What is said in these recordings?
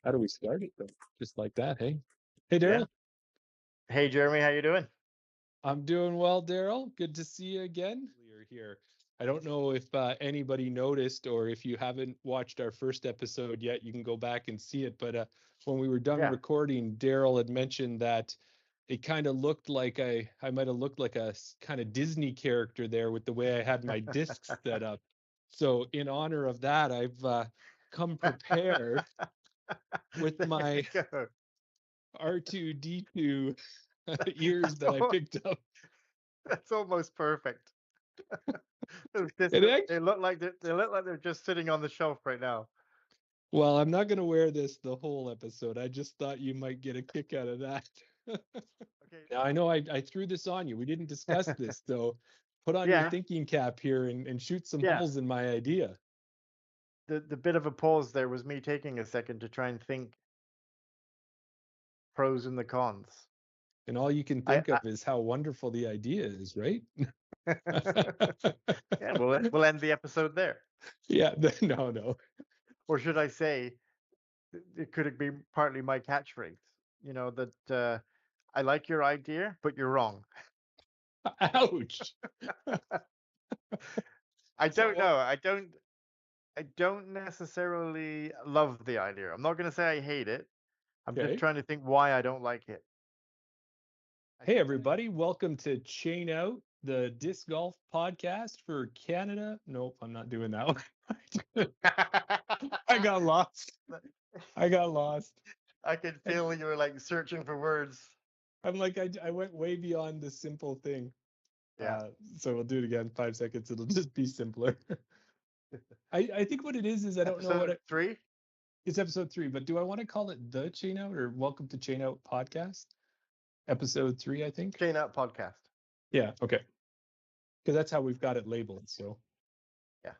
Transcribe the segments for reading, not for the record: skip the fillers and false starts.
How do we start it though? Just like that, hey? Hey, Yeah. Daryl. Hey, Jeremy, how you doing? I'm doing well, Daryl. Good to see you again. We're here. I don't know if anybody noticed or if you haven't watched our first episode yet, you can go back and see it. But when we were done Yeah. recording, Daryl had mentioned that it kind of looked like I might have looked like a kind of Disney character there with the way I had my discs set up. So in honor of that, I've come prepared with There my you go. R2D2 ears That's that I al- picked up. that's almost perfect. And They look like they're just sitting on the shelf right now. well, I'm not going to wear this the whole episode. I just thought you might get a kick out of that. Now, I know I threw this on you. We didn't discuss Okay. this, so put on your Yeah. thinking cap here and shoot some Yeah. holes in my idea. The bit of a pause there was me taking a second to try and think pros and the cons. And all you can I, think of is how wonderful the idea is, right? I yeah, we'll end the episode there. Yeah, no. Or should I say, it could be partly my catchphrase? That I like your idea, but you're wrong. Ouch. I don't So, know. I don't necessarily love the idea. I'm not going to say I hate it. I'm just okay. trying to think why I don't like it. I Hey, think everybody. Welcome to Chain Out, the disc golf podcast for Canada. Nope, I'm not doing that one. I got lost. I got lost. I could And feel you were like searching for words. I'm like, I went way beyond the simple thing. Yeah. So we'll do it again. 5 seconds. It'll just be simpler. I think what it is I don't know what Episode 3? it's episode 3, but do I want to call it the Chain Out or Welcome to Chain Out podcast? Episode 3, I think. Chain Out Podcast. Yeah, okay. Because that's how we've got it labeled. So Yeah.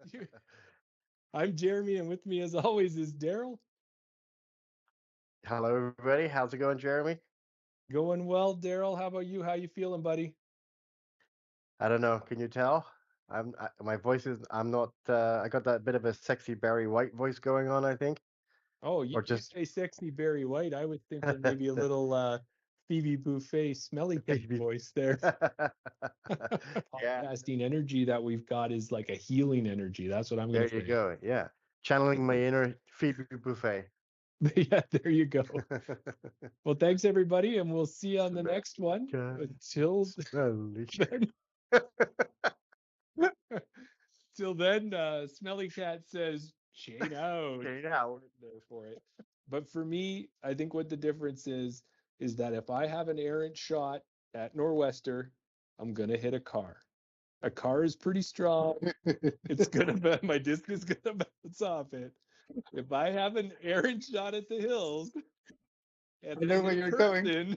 with you, I'm Jeremy, and with me as always is Daryl. Hello, everybody. How's it going, Jeremy? Going well, Daryl. How about you? How you feeling, buddy? I don't know. Can you tell? My voice is. I'm not. I got that bit of a sexy Barry White voice going on, I think, Oh, or you just say sexy Barry White. I was thinking maybe a little Phoebe Buffet smelly cat maybe. voice there. Yeah. Podcasting energy that we've got is like a healing energy. That's what I'm There going to you say. go. Yeah. Channeling my inner Phoebe Buffet. Yeah, there you go. Well, thanks everybody, and we'll see you on the next one. Until Smelly. then, till then, Smelly Cat says, chain out. Okay, now. There for it. But for me, I think what the difference is that if I have an errant shot at Nor'Wester, I'm gonna hit a car. A car is pretty strong. It's gonna my disc is gonna bounce off it. If I have an errant shot at the hills and I they know hit where a you're going. person,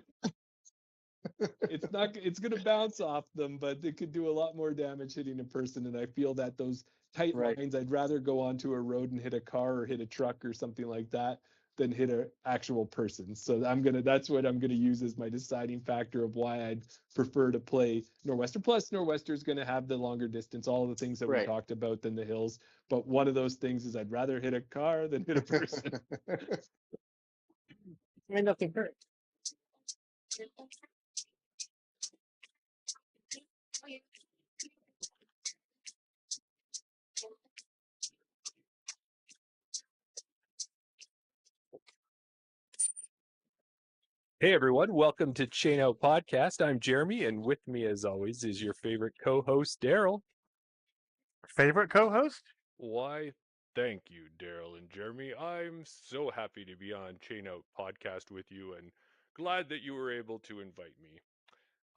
it's gonna bounce off them, but it could do a lot more damage hitting a person. And I feel that those tight Right. lines, I'd rather go onto a road and hit a car or hit a truck or something like that than hit an actual person. So that's what I'm gonna use as my deciding factor of why I'd prefer to play Nor'Wester. Plus, Nor'Wester's gonna have the longer distance, all the things that we Right. talked about than the hills. But one of those things is I'd rather hit a car than hit a person. I mean, nothing hurt. Hey everyone, welcome to Chain Out Podcast. I'm Jeremy, and with me, as always, is your favorite co-host, Daryl. Favorite co-host? Why, thank you, Daryl and Jeremy. I'm so happy to be on Chain Out Podcast with you, and glad that you were able to invite me.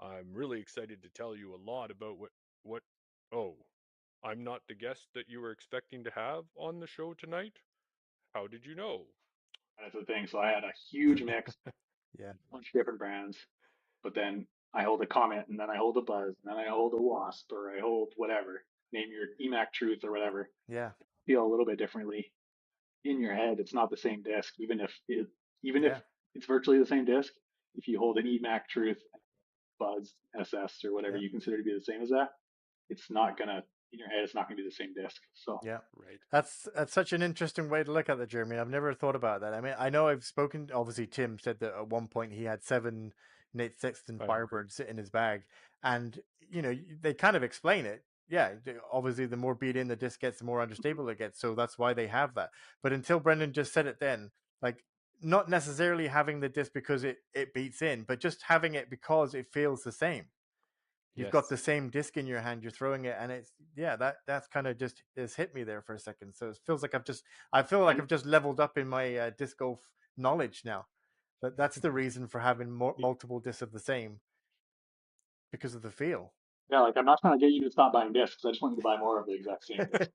I'm really excited to tell you a lot about what. Oh, I'm not the guest that you were expecting to have on the show tonight. How did you know? That's the thing. So I had a huge mix, Yeah. a bunch of different brands, but then I hold a Comet, and then I hold a Buzz, and then I hold a Wasp, or I hold whatever. Name your EMAC Truth or whatever. Yeah. Feel a little bit differently in your head. It's not the same disc, even if Yeah. it's virtually the same disc. If you hold an EMAC Truth, Buzz, SS, or whatever Yeah. you consider to be the same as that, it's not gonna in your head it's not going to be the same disc. So Yeah. Right. That's such an interesting way to look at it, Jeremy. I've never thought about that. I mean, I know I've spoken. Obviously, Tim said that at one point he had 7 Nate Sexton Firebirds sit in his bag, and they kind of explain it. Yeah, obviously, the more beat in the disc gets, the more understable it gets. So that's why they have that. But until Brendan just said it, then like not necessarily having the disc because it beats in, but just having it because it feels the same. You've got Yes. the same disc in your hand, you're throwing it, and it's that's kind of just has hit me there for a second. So it feels like I feel like and I've just leveled up in my disc golf knowledge now. But that's the reason for having multiple discs of the same because of the feel. yeah, like I'm not trying to get you to stop buying discs. I just want you to buy more of the exact same disc.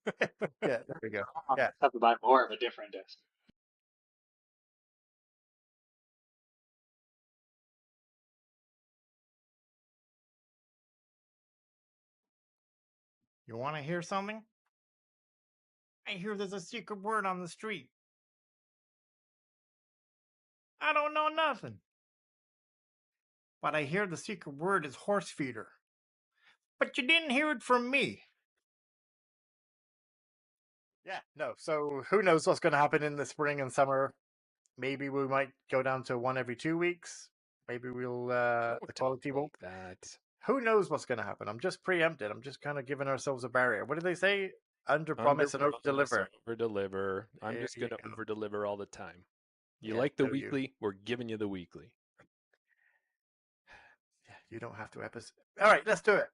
Yeah, there we go. You Yeah, have to buy more of a different disc. you want to hear something? I hear there's a secret word on the street. I don't know nothing, but I hear the secret word is horse feeder. But you didn't hear it from me. Yeah, no. So who knows what's going to happen in the spring and summer? Maybe we might go down to 1 every 2 weeks. Maybe we'll the quality won't. That. Who knows what's going to happen? I'm just preempted. I'm just kind of giving ourselves a barrier. What do they say? Under promise and over deliver. Over deliver. I'm There just you gonna go. over deliver all the time. You Yeah, like the no, you. weekly? We're giving you the weekly. Yeah, you don't have to episode. All right, let's do it.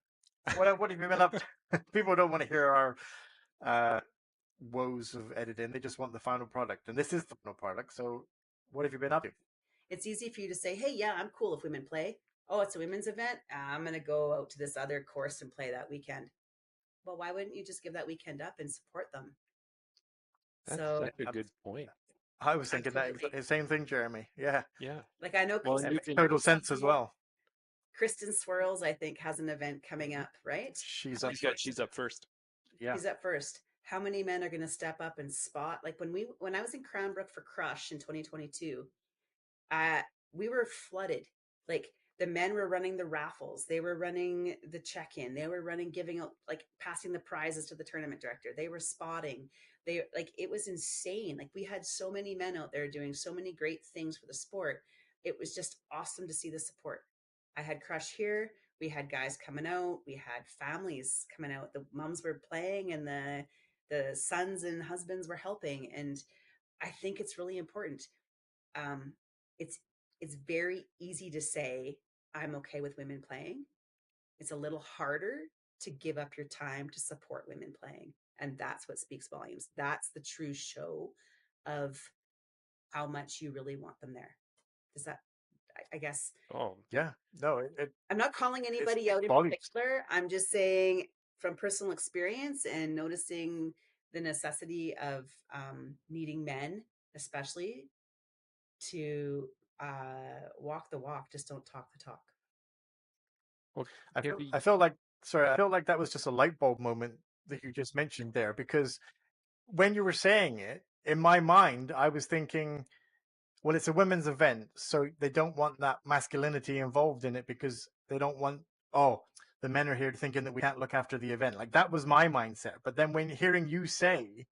What have you been up to? People don't want to hear our uh, woes of editing. They just want the final product, and this is the final product. So, what have you been up to? It's easy for you to say, hey, yeah, I'm cool if women play. Oh, it's a women's event. I'm going to go out to this other course and play that weekend. Well, why wouldn't you just give that weekend up and support them? That's So, such a good point. I was thinking that Absolutely. same thing, Jeremy. Yeah, Yeah. like I know Well, that and makes you total sense as well. Kristen Swirls, I think, has an event coming up, right? She's up. she's up first. Yeah, She's up first. How many men are going to step up and spot? Like when I was in Cranbrook for Crush in 2022, we were flooded. Like the men were running the raffles, they were running the check-in, they were running giving out, like passing the prizes to the tournament director, they were spotting, they like it was insane. Like we had so many men out there doing so many great things for the sport. It was just awesome to see the support. I had Crush here, we had guys coming out, we had families coming out, the moms were playing and the sons and husbands were helping. And I think it's really important. um, it's it's very easy to say I'm okay with women playing. It's a little harder to give up your time to support women playing, and that's what speaks volumes. That's the true show of how much you really want them there. Does that? I guess Oh, yeah. No, I'm not calling anybody out in particular. I'm just saying from personal experience and noticing the necessity of needing men, especially to walk the walk, just don't talk the talk. well, I feel like sorry, I feel like that was just a light bulb moment that you just mentioned there because when you were saying it, in my mind, I was thinking, well, it's a women's event, so they don't want that masculinity involved in it because they don't want, oh, the men are here thinking that we can't look after the event. Like that was my mindset. But then when hearing you say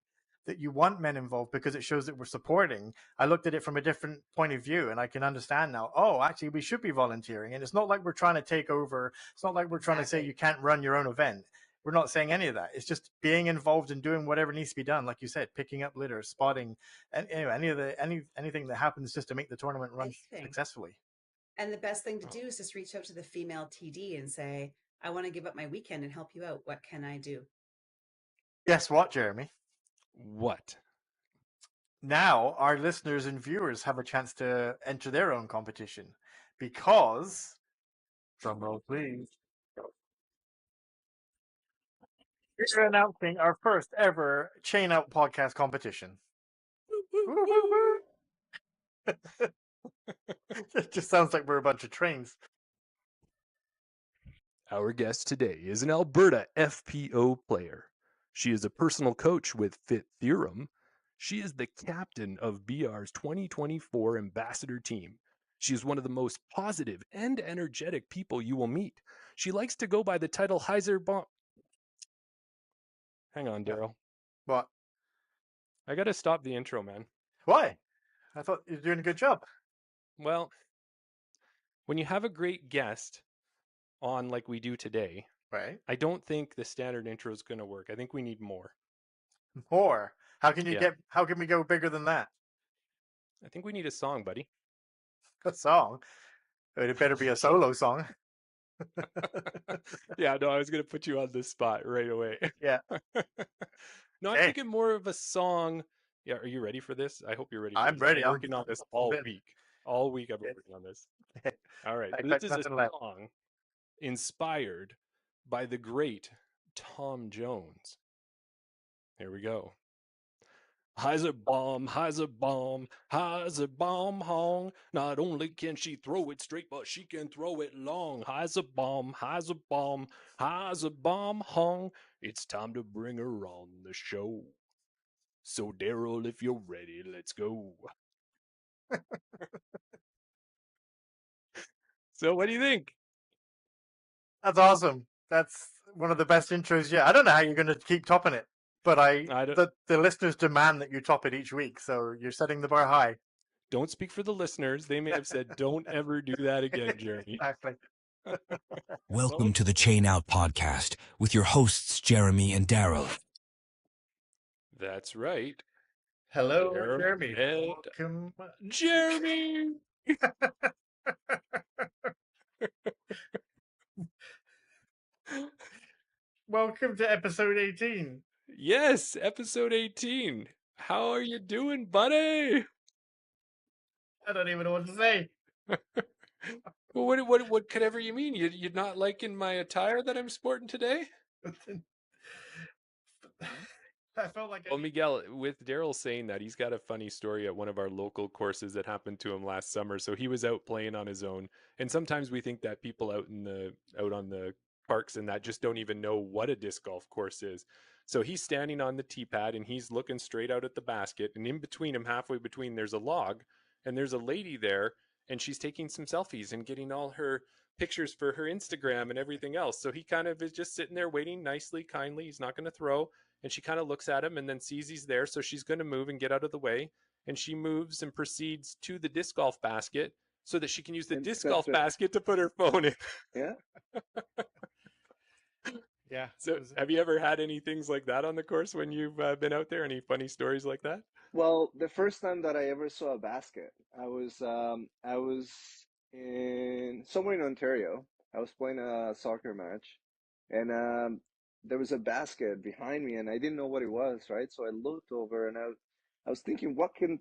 that you want men involved because it shows that we're supporting, I looked at it from a different point of view and I can understand now, oh, actually, we should be volunteering. And it's not like we're trying to take over. It's not like we're trying to say you can't run your own event. We're not saying any of that. It's just being involved and doing whatever needs to be done, like you said, picking up litter, spotting, and anyway, anything that happens just to make the tournament run successfully. And the best thing to do is just reach out to the female TD and say, I want to give up my weekend and help you out. What can I do? Guess what, Jeremy? What? Now our listeners and viewers have a chance to enter their own competition because, drum roll please, we're announcing our first ever Chain Out podcast competition. Woo, woo, woo. It just sounds like we're a bunch of trains. Our guest today is an Alberta FPO player. She is a personal coach with Fit Theorem. She is the captain of BR's 2024 ambassador team. She is one of the most positive and energetic people you will meet. She likes to go by the title Hang on, Yeah. Daryl. What? I gotta stop the intro, man. Why? I thought you were doing a good job. Well, when you have a great guest on like we do today, Right. I don't think the standard intro is gonna work. I think we need more. More. How can Yeah. how can we go bigger than that? I think we need a song, buddy. A song. It better be a solo song. Yeah, no, I was gonna put you on this spot right away. Yeah. No, I'm Okay. thinking more of a song. Yeah, are you ready for this? I hope you're ready for I'm this. I've ready. been working on this all in. week. All week I've been Okay. working on this. All right. I This expect is a nothing less. song inspired by the great Tom Jones. Here we go. High's a bomb, high's a bomb, high's a bomb hong. Not only can she throw it straight, but she can throw it long. High's a bomb, high's a bomb, high's a bomb hong. It's time to bring her on the show. So Daryl, if you're ready, let's go. So what do you think? That's awesome. That's one of the best intros yet. I don't know how you're going to keep topping it, but I don't, the listeners demand that you top it each week, so you're setting the bar high. don't speak for the listeners. They may have said, don't ever do that again, Jeremy. Exactly. Welcome to the Chain Out Podcast with your hosts, Jeremy and Daryl. That's right. Hello, Daryl Jeremy. and Welcome. Jeremy. Welcome to episode 18. Yes, episode 18. How are you doing, buddy? I don't even know what to say. Well, what could ever you mean? You're not liking my attire that I'm sporting today? I felt like Well, Miguel, with Daryl saying that, he's got a funny story at one of our local courses that happened to him last summer. So he was out playing on his own, and sometimes we think that people out on the parks and that just don't even know what a disc golf course is. So he's standing on the tee pad and he's looking straight out at the basket, and in between him, halfway between, there's a log, and there's a lady there, and she's taking some selfies and getting all her pictures for her Instagram and everything else. So he kind of is just sitting there waiting nicely, kindly. He's not going to throw, and she kind of looks at him and then sees he's there, so she's going to move and get out of the way, and she moves and proceeds to the disc golf basket so that she can use the disc golf basket to put her phone in. Yeah. yeah. So have you ever had any things like that on the course when you've been out there? Any funny stories like that? Well, the first time that I ever saw a basket, I was in somewhere in Ontario. I was playing a soccer match, and there was a basket behind me, and I didn't know what it was, right? So I looked over, and I was thinking, what could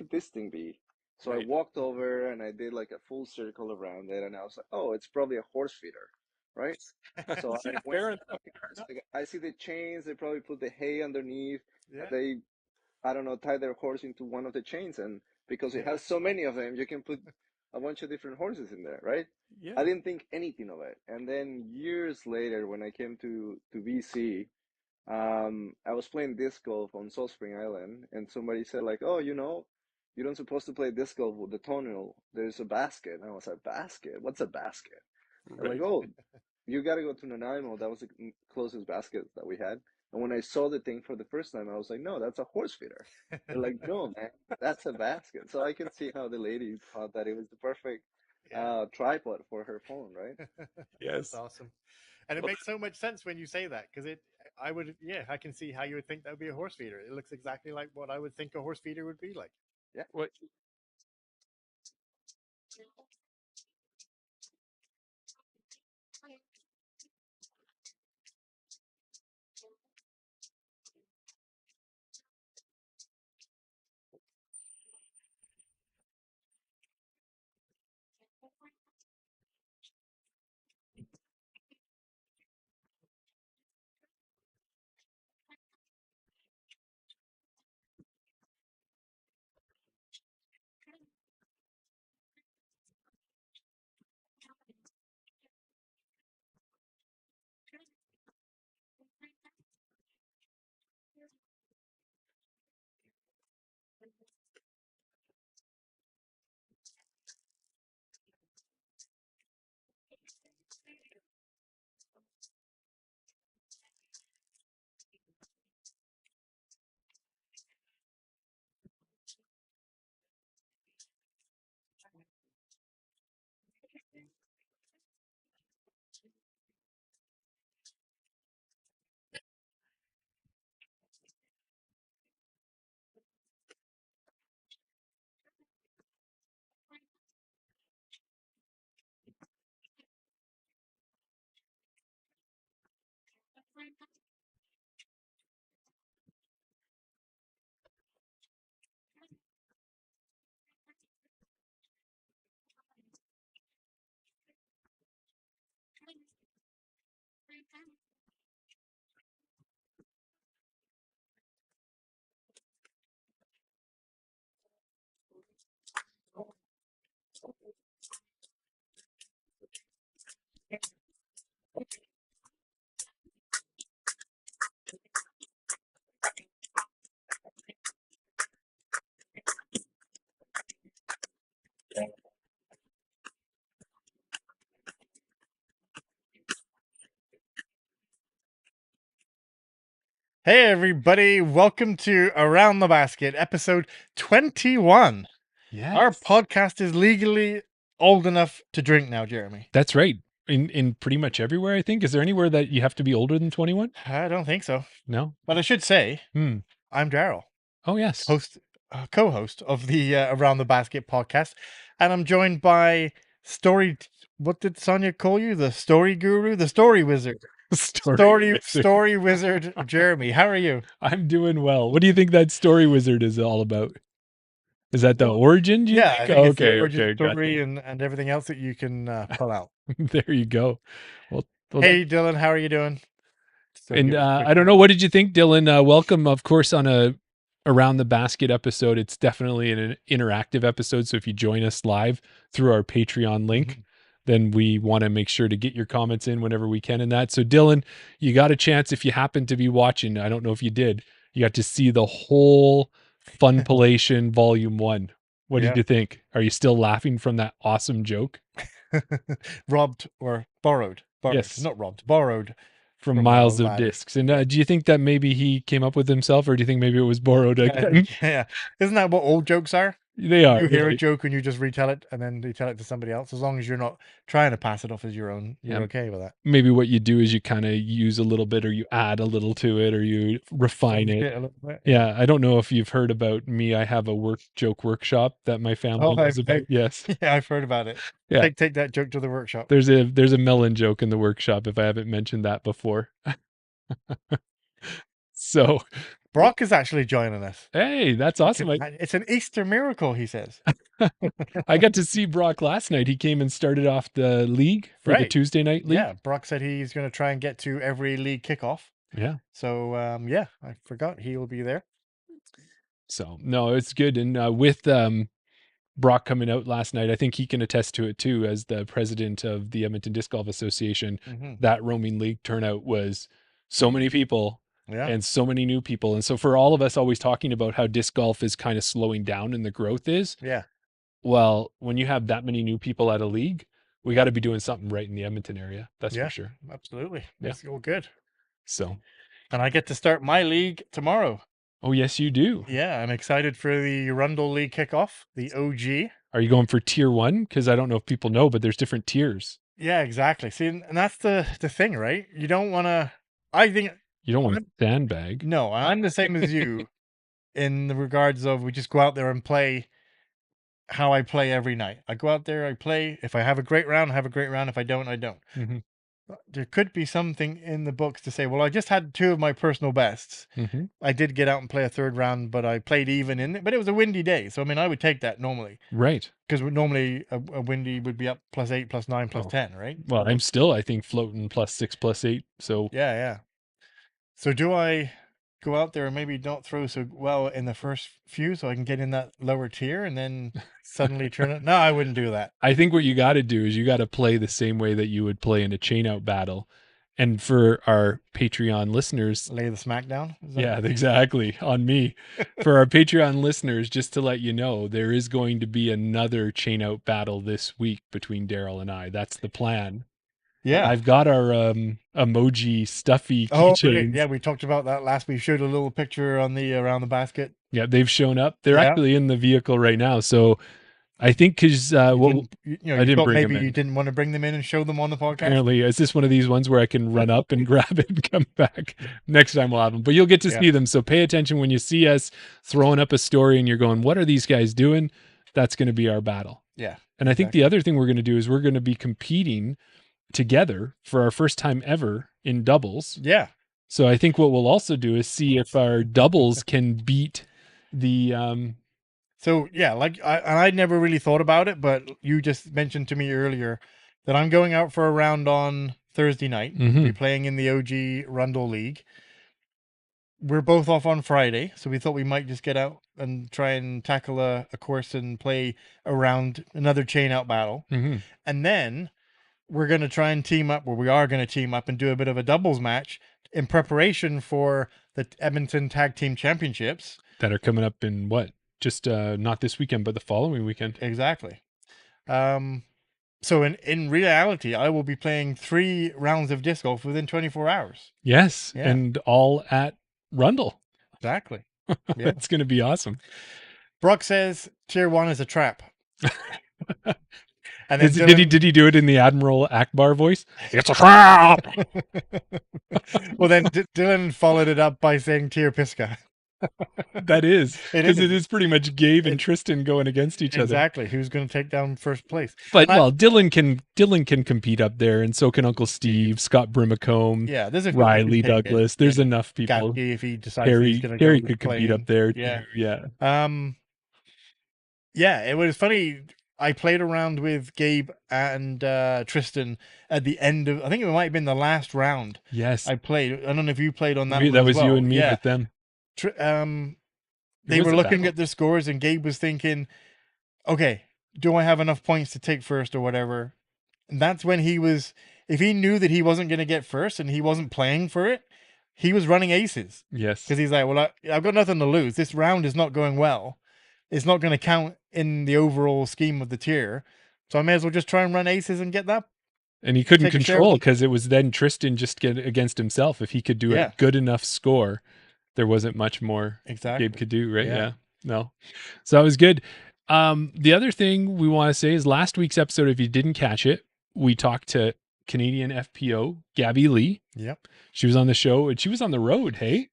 this thing be? So I Right. walked over, and I did like a full circle around it, and I was like, oh, it's probably a horse feeder, right? So I Yeah, went, fair enough. I see the chains. They probably put the hay underneath. Yeah. They, I don't know, tie their horse into one of the chains, and because it has so many of them, you can put a bunch of different horses in there, right? Yeah. I didn't think anything of it. And then years later, when I came to BC, I was playing disc golf on Salt Spring Island, and somebody said like, "Oh, you don't supposed to play disc golf with the tunnel. There's a basket." And I was like, "Basket? What's a basket?" They're like, Right. "Oh, you got to go to Nanaimo." That was the closest basket that we had. And when I saw the thing for the first time, I was like, "No, that's a horse feeder." They're like, "No, man, that's a basket." So I can see how the lady thought that it was the perfect tripod for her phone, right? Yes. That's awesome. And it makes so much sense when you say that, because I can see how you would think that would be a horse feeder. It looks exactly like what I would think a horse feeder would be like. Yeah. What? Hey, everybody. Welcome to Around the Basket, episode 21. Yes. Our podcast is legally old enough to drink now, Jeremy. That's right. In pretty much everywhere, I think. Is there anywhere that you have to be older than 21? I don't think so. No. But I should say, Hmm. I'm Daryl, Oh, yes. co-host of the Around the Basket podcast. And I'm joined by what did Sonia call you? The story guru? The story wizard. Story wizard Jeremy. How are you? I'm doing well. What do you think that story wizard is all about? Is that the origin? Do you Yeah, think? I think it's the Okay, origin story gotcha. and everything else that you can pull out. There you go. Well, Hey, Dylan, how are you doing? and I don't know. What did you think, Dylan? Welcome, of course, on a Around the Basket episode. It's definitely an interactive episode. So if you join us live through our Patreon link, then we want to make sure to get your comments in whenever we can in that. So Dylan, you got a chance if you happen to be watching. I don't know if you did. You got to see the whole Funpilation Volume 1. What did you think? Are you still laughing from that awesome joke? Robbed or borrowed? Yes. Not robbed, borrowed. From Miles of Discs. And do you think that maybe he came up with himself, or do you think maybe it was borrowed again? Yeah. Isn't that what old jokes are? They are. You hear a joke and you just retell it, and then you tell it to somebody else. As long as you're not trying to pass it off as your own, you're okay with that. Maybe what you do is you kind of use a little bit, or you add a little to it, or you refine it. A little bit. Yeah, I don't know if you've heard about me. I have a joke workshop that my family knows about. Yes. Yeah, I've heard about it. Yeah. Take that joke to the workshop. There's a melon joke in the workshop if I haven't mentioned that before. So Brock is actually joining us. Hey, that's awesome. It's an Easter miracle, he says. I got to see Brock last night. He came and started off the league for the Tuesday night league. Yeah, Brock said he's going to try and get to every league kickoff. Yeah. So, I forgot he will be there. So, no, it's good. And with Brock coming out last night, I think he can attest to it too, as the president of the Edmonton Disc Golf Association. That roaming league turnout was so many people and so many new people. And so for all of us always talking about how disc golf is kind of slowing down and the growth is, well, when you have that many new people at a league, we got to be doing something right in the Edmonton area. That's for sure. Absolutely. That's all good. So, and I get to start my league tomorrow. Oh, yes, you do. Yeah, I'm excited for the Rundle League kickoff, the OG. Are you going for tier 1? Because I don't know if people know, but there's different tiers. Yeah, exactly. See, and that's the thing, right? You don't want to, I think. You don't want to sandbag. No, I'm the same as you in the regards of we just go out there and play how I play every night. I go out there, I play. If I have a great round, I have a great round. If I don't, I don't. There could be something in the books to say, well, I just had 2 of my personal bests. I did get out and play a 3rd round, but I played even in it. But it was a windy day. So, I mean, I would take that normally. Right. Because normally a windy would be up +8, +9, +10, right? Well, I'm still, I think, floating +6, +8. So, yeah. So do I go out there and maybe not throw so well in the first few so I can get in that lower tier and then suddenly turn it? No, I wouldn't do that. I think what you got to do is you got to play the same way that you would play in a chain out battle. And for our Patreon listeners, lay the smack down. Yeah, exactly. On me. For our Patreon listeners, just to let you know, there is going to be another chain out battle this week between Daryl and I. That's the plan. Yeah. I've got our emoji stuffy keychains. Yeah, we talked about that last week. We showed a little picture on the Around the Basket. Yeah, they've shown up. They're actually in the vehicle right now. So I think because I didn't bring maybe them in. You didn't want to bring them in and show them on the podcast. Apparently, is this one of these ones where I can run up and grab it and come back? Next time we'll have them, but you'll get to see them. So pay attention when you see us throwing up a story and you're going, "What are these guys doing?" That's going to be our battle. Yeah, and I think the other thing we're going to do is we're going to be competing together for our first time ever in doubles. Yeah. So I think what we'll also do is see if our doubles can beat the So yeah, like I'd never really thought about it, but you just mentioned to me earlier that I'm going out for a round on Thursday night. We'll be playing in the OG Rundle League. We're both off on Friday, so we thought we might just get out and try and tackle a course and play around another chain out battle. And then we're going to try and team up, or we are going to team up and do a bit of a doubles match in preparation for the Edmonton Tag Team Championships that are coming up in what? Just not this weekend, but the following weekend. Exactly. So in reality, I will be playing 3 rounds of disc golf within 24 hours. Yes, Yeah. and all at Rundle. Exactly. Yeah. It's going to be awesome. Brock says Tier 1 is a trap. And then did he do it in the Admiral Akbar voice? It's a trap. Well, then Dylan followed it up by saying Tier Pisca. That is, because it is pretty much Gabe and Tristan going against each other. Exactly. Who's going to take down first place? But well, Dylan can compete up there, and so can Uncle Steve, Scott Brimacombe, yeah, there's a Riley Douglas. There's enough people. Gatsby, if he decides Harry could compete compete up there too. Yeah. Yeah, it was funny. I played around with Gabe and Tristan at the end of, I think it might have been the last round. Yes. I played. I don't know if you played on that. That was you and me with them. They were looking at the scores, and Gabe was thinking, okay, do I have enough points to take first or whatever? And that's when if he knew that he wasn't going to get first and he wasn't playing for it, he was running aces. Yes. Because he's like, well, I've got nothing to lose. This round is not going well. It's not going to count in the overall scheme of the tier. So I may as well just try and run aces and get that. And he couldn't control because it was then Tristan just get against himself. If he could do a good enough score, there wasn't much more Gabe could do, right? Yeah. No. So that was good. The other thing we want to say is last week's episode, if you didn't catch it, we talked to Canadian FPO, Gabby Lee. Yep. She was on the show and she was on the road, hey?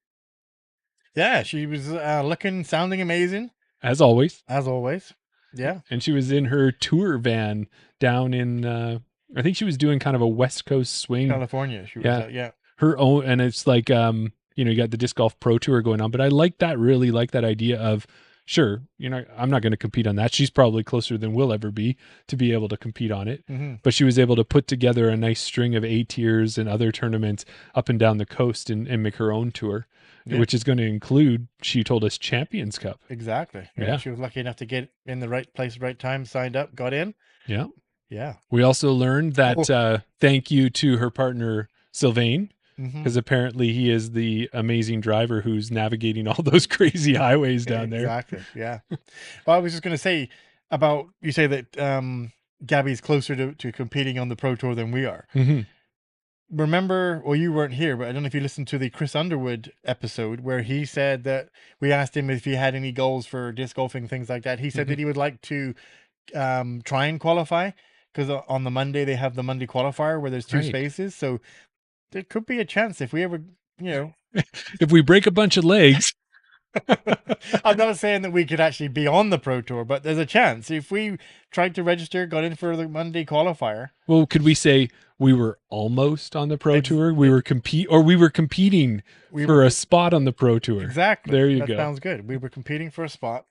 Yeah, she was sounding amazing. As always. Yeah. And she was in her tour van down in, I think she was doing kind of a West Coast swing. California. She was yeah. Her own, and it's like, you got the Disc Golf Pro Tour going on, but I really like that idea of, sure, I'm not going to compete on that. She's probably closer than we'll ever be to be able to compete on it. Mm-hmm. But she was able to put together a nice string of A tiers and other tournaments up and down the coast and make her own tour. Yeah. Which is going to include, she told us, Champions Cup. Exactly. Yeah. She was lucky enough to get in the right place, right time, signed up, got in. Yeah. Yeah. We also learned that thank you to her partner, Sylvain, because apparently he is the amazing driver who's navigating all those crazy highways down there. Exactly. Yeah. Well, I was just going to say about, you say that Gabby's closer to competing on the Pro Tour than we are. Mm-hmm. Remember, well, you weren't here, but I don't know if you listened to the Chris Underwood episode where he said that we asked him if he had any goals for disc golfing, things like that. He said that he would like to try and qualify because on the Monday they have the Monday qualifier where there's 2 spaces. So there could be a chance if we ever, if we break a bunch of legs. I'm not saying that we could actually be on the Pro Tour, but there's a chance if we tried to register, got in for the Monday qualifier. Well, could we say we were almost on the Pro Tour? We were competing for a spot on the Pro Tour. Exactly. There you go. That sounds good. We were competing for a spot.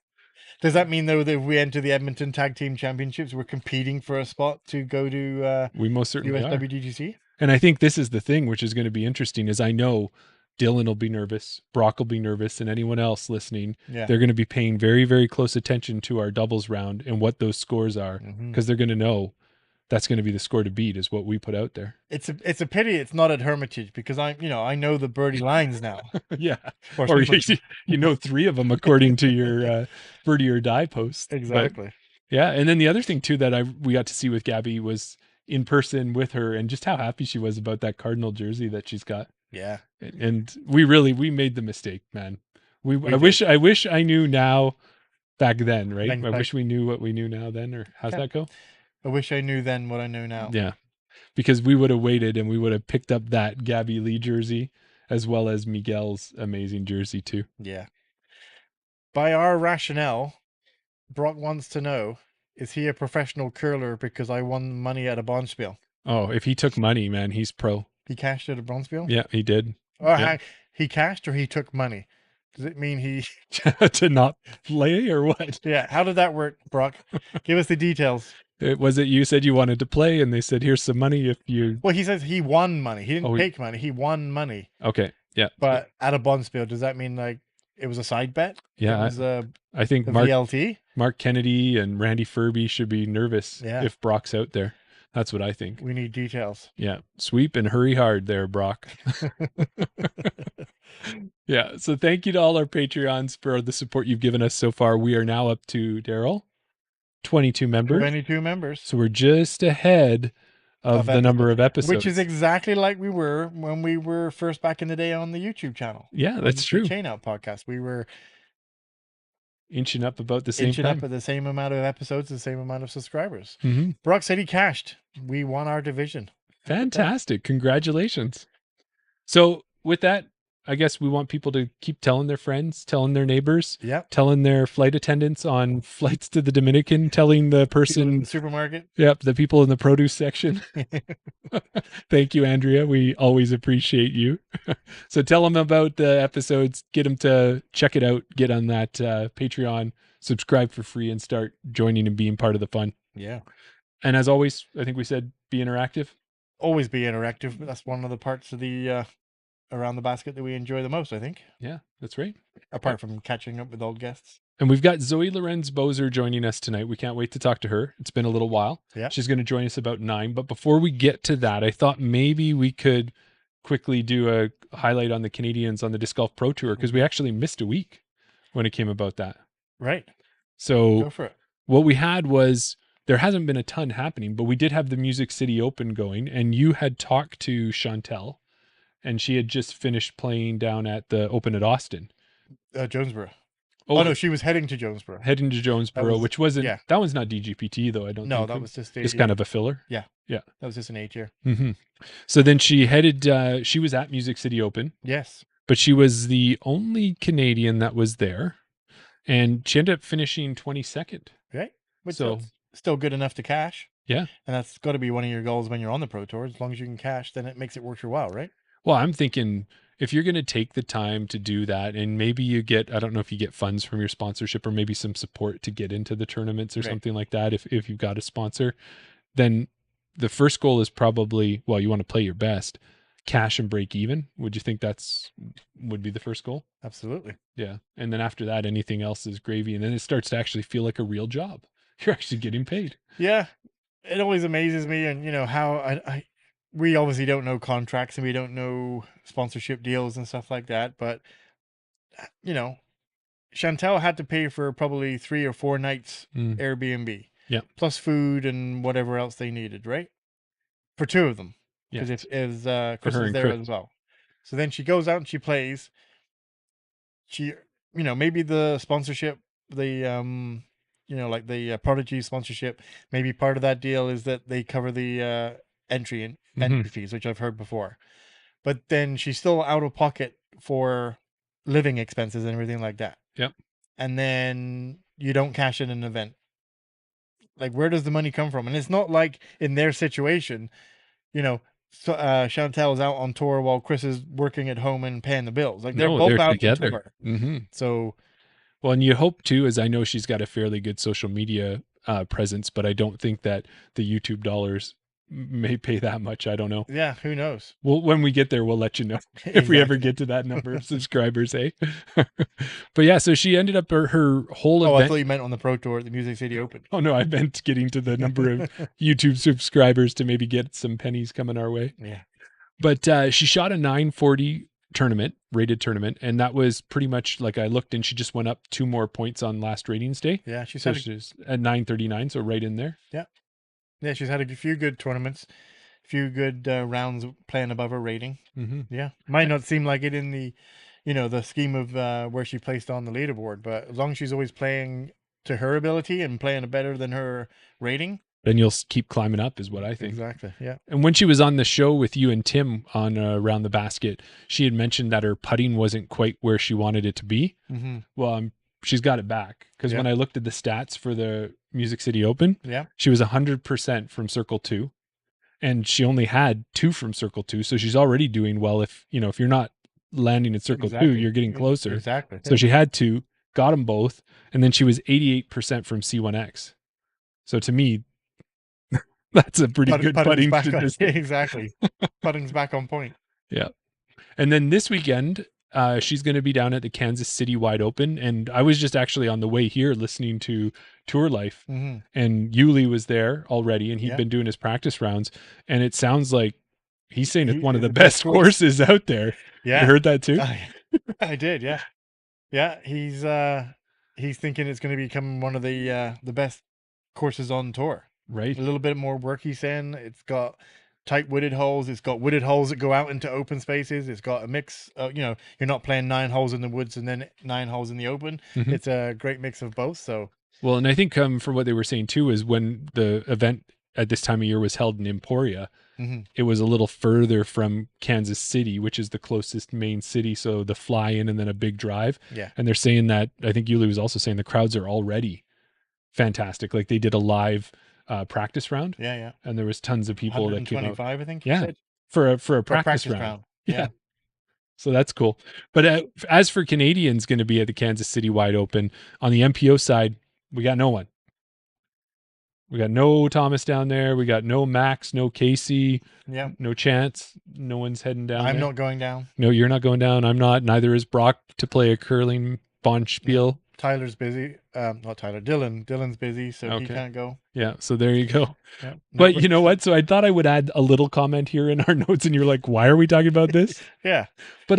Does that mean though that if we enter the Edmonton Tag Team Championships, we're competing for a spot to go to we most certainly USWGC? And I think this is the thing which is going to be interesting is I know Dylan will be nervous, Brock will be nervous, and anyone else listening, they're going to be paying very, very close attention to our doubles round and what those scores are, because they're going to know that's going to be the score to beat is what we put out there. It's a pity it's not at Hermitage because I know the birdie lines now. Yeah, or you know 3 of them according to your birdie or die post. Exactly. But, yeah, and then the other thing too that we got to see with Gabby was in person with her and just how happy she was about that Cardinal jersey that she's got. Yeah. And we made the mistake, man. I wish I knew now back then, right? I wish we knew what we knew now then, or how's that go? I wish I knew then what I know now. Yeah. Because we would have waited and we would have picked up that Gabby Lee jersey as well as Miguel's amazing jersey too. Yeah. By our rationale, Brock wants to know, is he a professional curler because I won money at a Bonspiel? Oh, if he took money, man, he's pro. He cashed at a Bonspiel? Yeah, he did. Or Yeah. he cashed or he took money? Does it mean he? To not play or what? Yeah. How did that work, Brock? Give us the details. Was it you said you wanted to play and they said, here's some money if you... Well, he says he won money. He didn't Oh, take money. He won money. Okay. Yeah. But at a Bonspiel, does that mean like it was a side bet? Yeah. It was I think the Mark VLT. Kennedy and Randy Furby should be nervous Yeah. if Brock's out there. That's what I think. We need details. Yeah. Sweep and hurry hard there, Brock. Yeah. So thank you to all our Patreons for the support you've given us so far. We are now up to, Daryl, 22 members. 22 members. So we're just ahead of the number of episodes. Which is exactly like we were when we were first back in the day on the YouTube channel. Yeah, that's true. The Chain Out podcast. We were inching up about the same inching time. up at the same amount of episodes, the same amount of subscribers. Mm-hmm. Brock said he cashed. We won our division. Fantastic. Congratulations. So with that, I guess we want people to keep telling their friends, telling their neighbors, telling their flight attendants on flights to the Dominican, telling the person in the supermarket. Yep, the people in the produce section. Thank you, Andrea. We always appreciate you. So tell them about the episodes, get them to check it out, get on that Patreon, subscribe for free, and start joining and being part of the fun. Yeah. And as always, I think we said be interactive. Always be interactive. That's one of the parts of the Around the Basket that we enjoy the most, I think. Yeah, that's right. Apart from catching up with old guests. And we've got Zoë Lorenz-Boser joining us tonight. We can't wait to talk to her. It's been a little while. Yeah. She's going to join us about 9. But before we get to that, I thought maybe we could quickly do a highlight on the Canadians on the Disc Golf Pro Tour, because we actually missed a week when it came about that. Right. So Go for it. What we had was, there hasn't been a ton happening, but we did have the Music City Open going, and you had talked to Chantel, and she had just finished playing down at the Open at Austin. Jonesboro. Oh, no, she was heading to Jonesboro. Heading to Jonesboro, which wasn't, that one's not DGPT though, I don't think. No, that was just it's kind of a filler. Yeah. Yeah. That was just an 8-year. Mm-hmm. So then she headed, she was at Music City Open. Yes. But she was the only Canadian that was there. And she ended up finishing 22nd. Right. Which is still good enough to cash. Yeah. And that's got to be one of your goals when you're on the Pro Tour. As long as you can cash, then it makes it worth your while, right? Well, I'm thinking if you're going to take the time to do that, and maybe you get, I don't know if you get funds from your sponsorship or maybe some support to get into the tournaments or something like that. If you've got a sponsor, then the first goal is probably, well, you want to play your best, cash and break even. Would you think would be the first goal? Absolutely. Yeah. And then after that, anything else is gravy. And then it starts to actually feel like a real job. You're actually getting paid. Yeah. It always amazes me. And, you know, how we obviously don't know contracts and we don't know sponsorship deals and stuff like that. But, you know, Chantel had to pay for probably 3 or 4 nights Airbnb. Yeah. Plus food and whatever else they needed, right? For 2 of them. Because if Chris is there as well. So then she goes out and she plays. She, you know, maybe the sponsorship, the you know, like the Prodigy sponsorship, maybe part of that deal is that they cover the entry fees, which I've heard before. But then she's still out of pocket for living expenses and everything like that. Yep. And then you don't cash in an event. Like, where does the money come from? And it's not like in their situation, you know, so, Chantel's out on tour while Chris is working at home and paying the bills. Like, they're both out together. So, well, and you hope too, as I know she's got a fairly good social media presence, but I don't think that the YouTube dollars may pay that much. I don't know. Yeah, who knows? Well, when we get there, we'll let you know if we ever get to that number of subscribers, eh? But yeah, so she ended up her whole event. I thought you meant on the Pro Tour at the Music City Open. Oh no, I meant getting to the number of YouTube subscribers to maybe get some pennies coming our way. Yeah. But she shot a 940 rated tournament, and that was pretty much like, I looked and she just went up 2 more points on last ratings day. Yeah, she's at 939, so right in there. Yeah. Yeah, she's had a few good tournaments, a few good rounds playing above her rating. Yeah. Might not seem like it in the, you know, the scheme of where she placed on the leaderboard, but as long as she's always playing to her ability and playing better than her rating, then you'll keep climbing up, is what I think. Exactly. Yeah. And when she was on the show with you and Tim on Around the Basket, she had mentioned that her putting wasn't quite where she wanted it to be. Well, she's got it back, because when I looked at the stats for the Music City Open, she was 100% from circle 2, and she only had 2 from circle 2. So she's already doing well. If, you know, if you're not landing in circle 2, Exactly. you're getting closer. Exactly. So she had 2, got them both, and then she was 88% from C1X. So to me, that's a pretty good putting statistic. Exactly. Putting's back on point. Yeah. And then this weekend, she's going to be down at the Kansas City Wide Open. And I was just actually on the way here listening to Tour Life, Mm-hmm. and Yuli was there already, and he'd been doing his practice rounds. And it sounds like he's saying it's one of the best courses out there. Yeah. You heard that too? I did. Yeah. Yeah. He's thinking it's going to become one of the best courses on tour. Right. A little bit more work, he's saying. It's got tight wooded holes. It's got wooded holes that go out into open spaces. It's got a mix of, you're not playing 9 holes in the woods and then 9 holes in the open. Mm-hmm. It's a great mix of both. So, well, and I think from what they were saying too, is when the event at this time of year was held in Emporia, mm-hmm. it was a little further from Kansas City, which is the closest main city. So the fly in and then a big drive. Yeah. And they're saying that, I think Yuli was also saying the crowds are already fantastic. Like they did a live practice round. Yeah. And there was tons of people that came out. 125, I think. Yeah. Said. For a practice round. Yeah. So that's cool. But as for Canadians going to be at the Kansas City Wide Open, on the MPO side, we got no one. We got no Thomas down there. We got no Max, no Casey. Yeah. No chance. No one's heading down. I'm not going down. No, you're not going down. I'm not. Neither is Brock to play a curling bonspiel. Tyler's busy. Not Tyler. Dylan's busy, so he can't go. Yeah. So there you go. Yeah. But you know what? So I thought I would add a little comment here in our notes, and you're like, "Why are we talking about this?" Yeah. But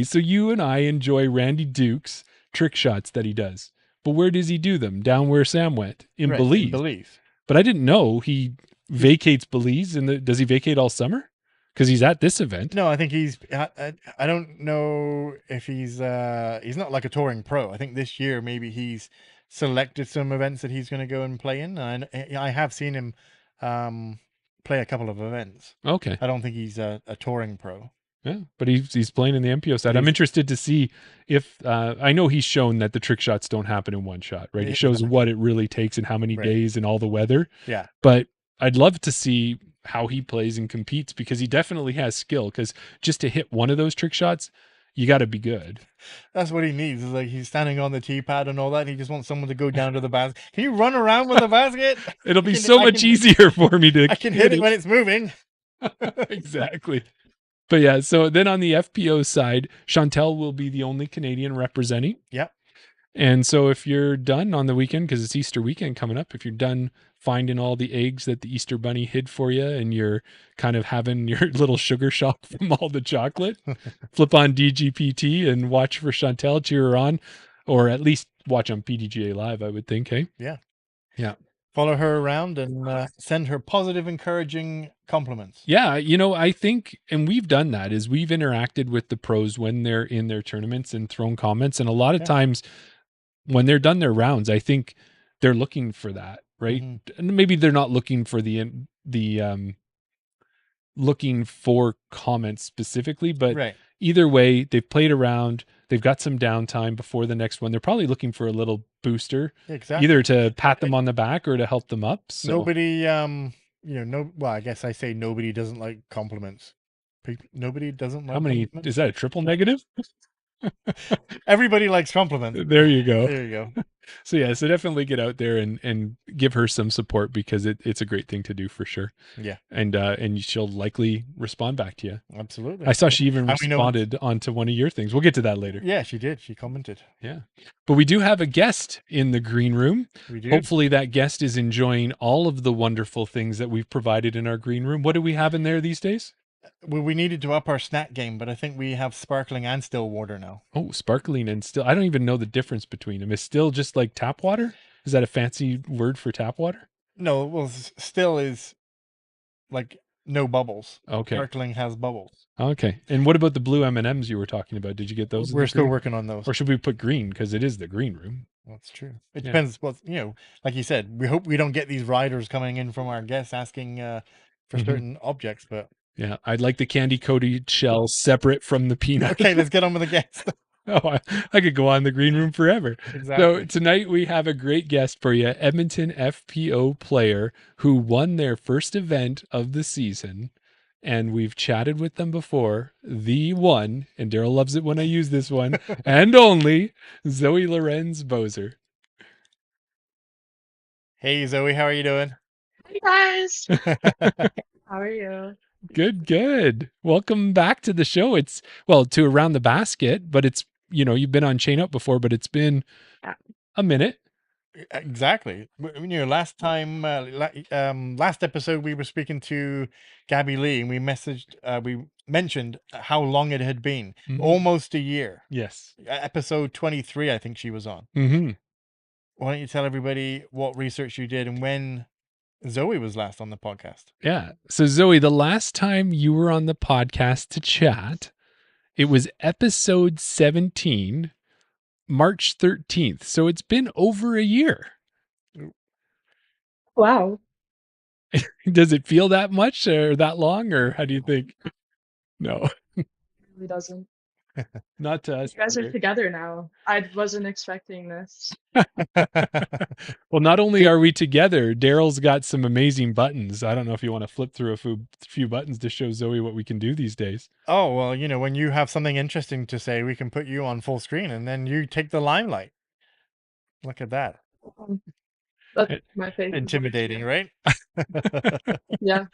so you and I enjoy Randy Duke's trick shots that he does. But where does he do them? Down where Sam went in Belize. In Belize. But I didn't know he vacates Belize. Does he vacate all summer? Because he's at this event. No, I think I don't know if he's not like a touring pro. I think this year maybe he's selected some events that he's going to go and play in. And I have seen him play a couple of events. Okay. I don't think he's a touring pro. Yeah, but he's playing in the MPO side. I'm interested to see if I know he's shown that the trick shots don't happen in one shot, right? He shows what it really takes and how many days and all the weather. Yeah. But I'd love to see how he plays and competes, because he definitely has skill. Because just to hit one of those trick shots, you got to be good. That's what he needs. Is like he's standing on the tee pad and all that. And he just wants someone to go down to the basket. Can you run around with the basket? It'll be so much easier for me to. I can hit it when it's moving. Exactly. But yeah, so then on the FPO side, Chantel will be the only Canadian representing. Yep. And so if you're done on the weekend, because it's Easter weekend coming up, if you're done finding all the eggs that the Easter bunny hid for you and you're kind of having your little sugar shock from all the chocolate, flip on DGPT and watch for Chantel, cheer her on, or at least watch on PDGA Live, I would think, hey? Yeah. Yeah. Follow her around and send her positive, encouraging compliments. Yeah, I think, and we've done that, is we've interacted with the pros when they're in their tournaments and thrown comments. And a lot of times when they're done their rounds, I think they're looking for that, right? Mm-hmm. And maybe they're not looking for looking for comments specifically, but either way, they've played around. They've got some downtime before the next one. They're probably looking for a little booster, either to pat them on the back or to help them up. So. Nobody, well, I guess I say nobody doesn't like compliments. Nobody doesn't like. How many? Is that a triple negative? Everybody likes compliments. There you go. There you go. So definitely get out there and give her some support, because it's a great thing to do for sure. Yeah. And she'll likely respond back to you. Absolutely. I saw she even responded onto one of your things. We'll get to that later. Yeah, she did. She commented. Yeah. But we do have a guest in the green room. We do. Hopefully that guest is enjoying all of the wonderful things that we've provided in our green room. What do we have in there these days? Well, we needed to up our snack game, but I think we have sparkling and still water now. Oh, sparkling and still. I don't even know the difference between them. Is still just like tap water? Is that a fancy word for tap water? No, well, still is like no bubbles. Okay. Sparkling has bubbles. Okay. And what about the blue M&Ms you were talking about? Did you get those? We're still working on those. Or should we put green, because it is the green room? That's true. It depends. Well, like you said, we hope we don't get these riders coming in from our guests asking for certain objects, but. Yeah, I'd like the candy coated shell separate from the peanut. Okay, let's get on with the guest. I could go on the green room forever. Exactly. So tonight we have a great guest for you, Edmonton FPO player who won their first event of the season and we've chatted with them before. The one, and Daryl loves it when I use this one, and only Zoë Lorenz-Boser. Hey, Zoe, how are you doing? Hey guys, how are you? Good. Welcome back to the show. It's to Around the Basket, but it's you've been on Chain Up before, but it's been Yeah. a minute. Exactly. Last time, last episode, we were speaking to Gabby Lee, and we mentioned how long it had been. Almost a year. Yes. Episode 23, I think she was on. Mm-hmm. Why don't you tell everybody what research you did and when Zoe was last on the podcast? Yeah. So Zoe, the last time you were on the podcast to chat, it was episode 17, March 13th. So it's been over a year. Wow. Does it feel that much or that long, or how do you think? No, It really doesn't. not to us. You guys are together now. I wasn't expecting this. Well, not only are we together, Daryl's got some amazing buttons. I don't know if you want to flip through a few buttons to show Zoe what we can do these days. Oh, well, when you have something interesting to say, we can put you on full screen and then you take the limelight. Look at that. That's my favorite. Intimidating, right? Yeah.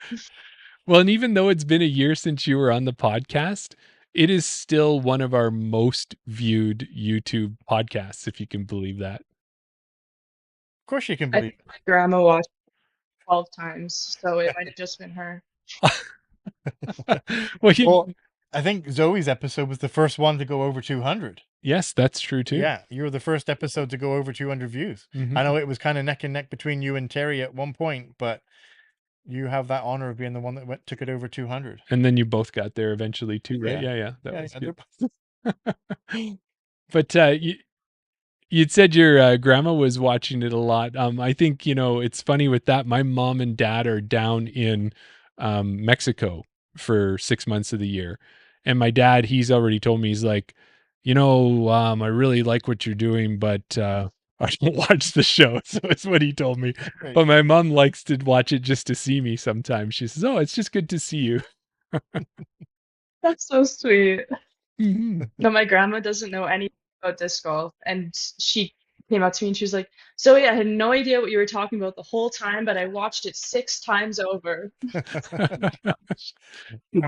Well, and even though it's been a year since you were on the podcast, it is still one of our most viewed YouTube podcasts, if you can believe that. Of course you can I believe. think my grandma watched 12 times, so it might have just been her. Well, I think Zoe's episode was the first one to go over 200. Yes, that's true too. Yeah, you were the first episode to go over 200 views. Mhm. I know it was kind of neck and neck between you and Terry at one point, but you have that honor of being the one that took it over 200. And then you both got there eventually too, right? Yeah. That was good. But you'd said your grandma was watching it a lot. I think, it's funny with that. My mom and dad are down in Mexico for 6 months of the year. And my dad, he's already told me, he's like, I really like what you're doing, but I don't watch the show. So it's what he told me. Right. But my mom likes to watch it just to see me sometimes. She says, "Oh, it's just good to see you." That's so sweet. Mhm. No, my grandma doesn't know anything about disc golf, and she came up to me and she was like, "Zoe, I had no idea what you were talking about the whole time, but I watched it 6 times over." That's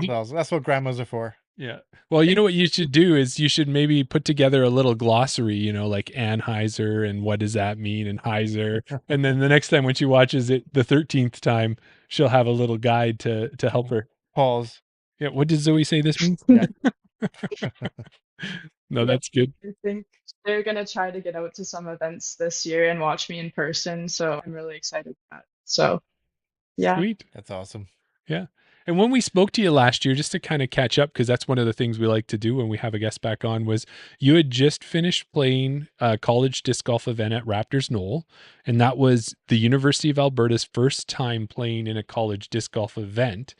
awesome. That's what grandmas are for. Yeah. Well, you know what you should do is you should maybe put together a little glossary, like Anheuser and what does that mean and Heiser. And then the next time when she watches it the 13th time, she'll have a little guide to help her. Pause. Yeah. What did Zoe say this means? Yeah. No, that's good. I think they're gonna try to get out to some events this year and watch me in person, so I'm really excited for that. So, yeah. Sweet. That's awesome. Yeah. And when we spoke to you last year, just to kind of catch up, because that's one of the things we like to do when we have a guest back on, was you had just finished playing a college disc golf event at Raptors Knoll. And that was the University of Alberta's first time playing in a college disc golf event.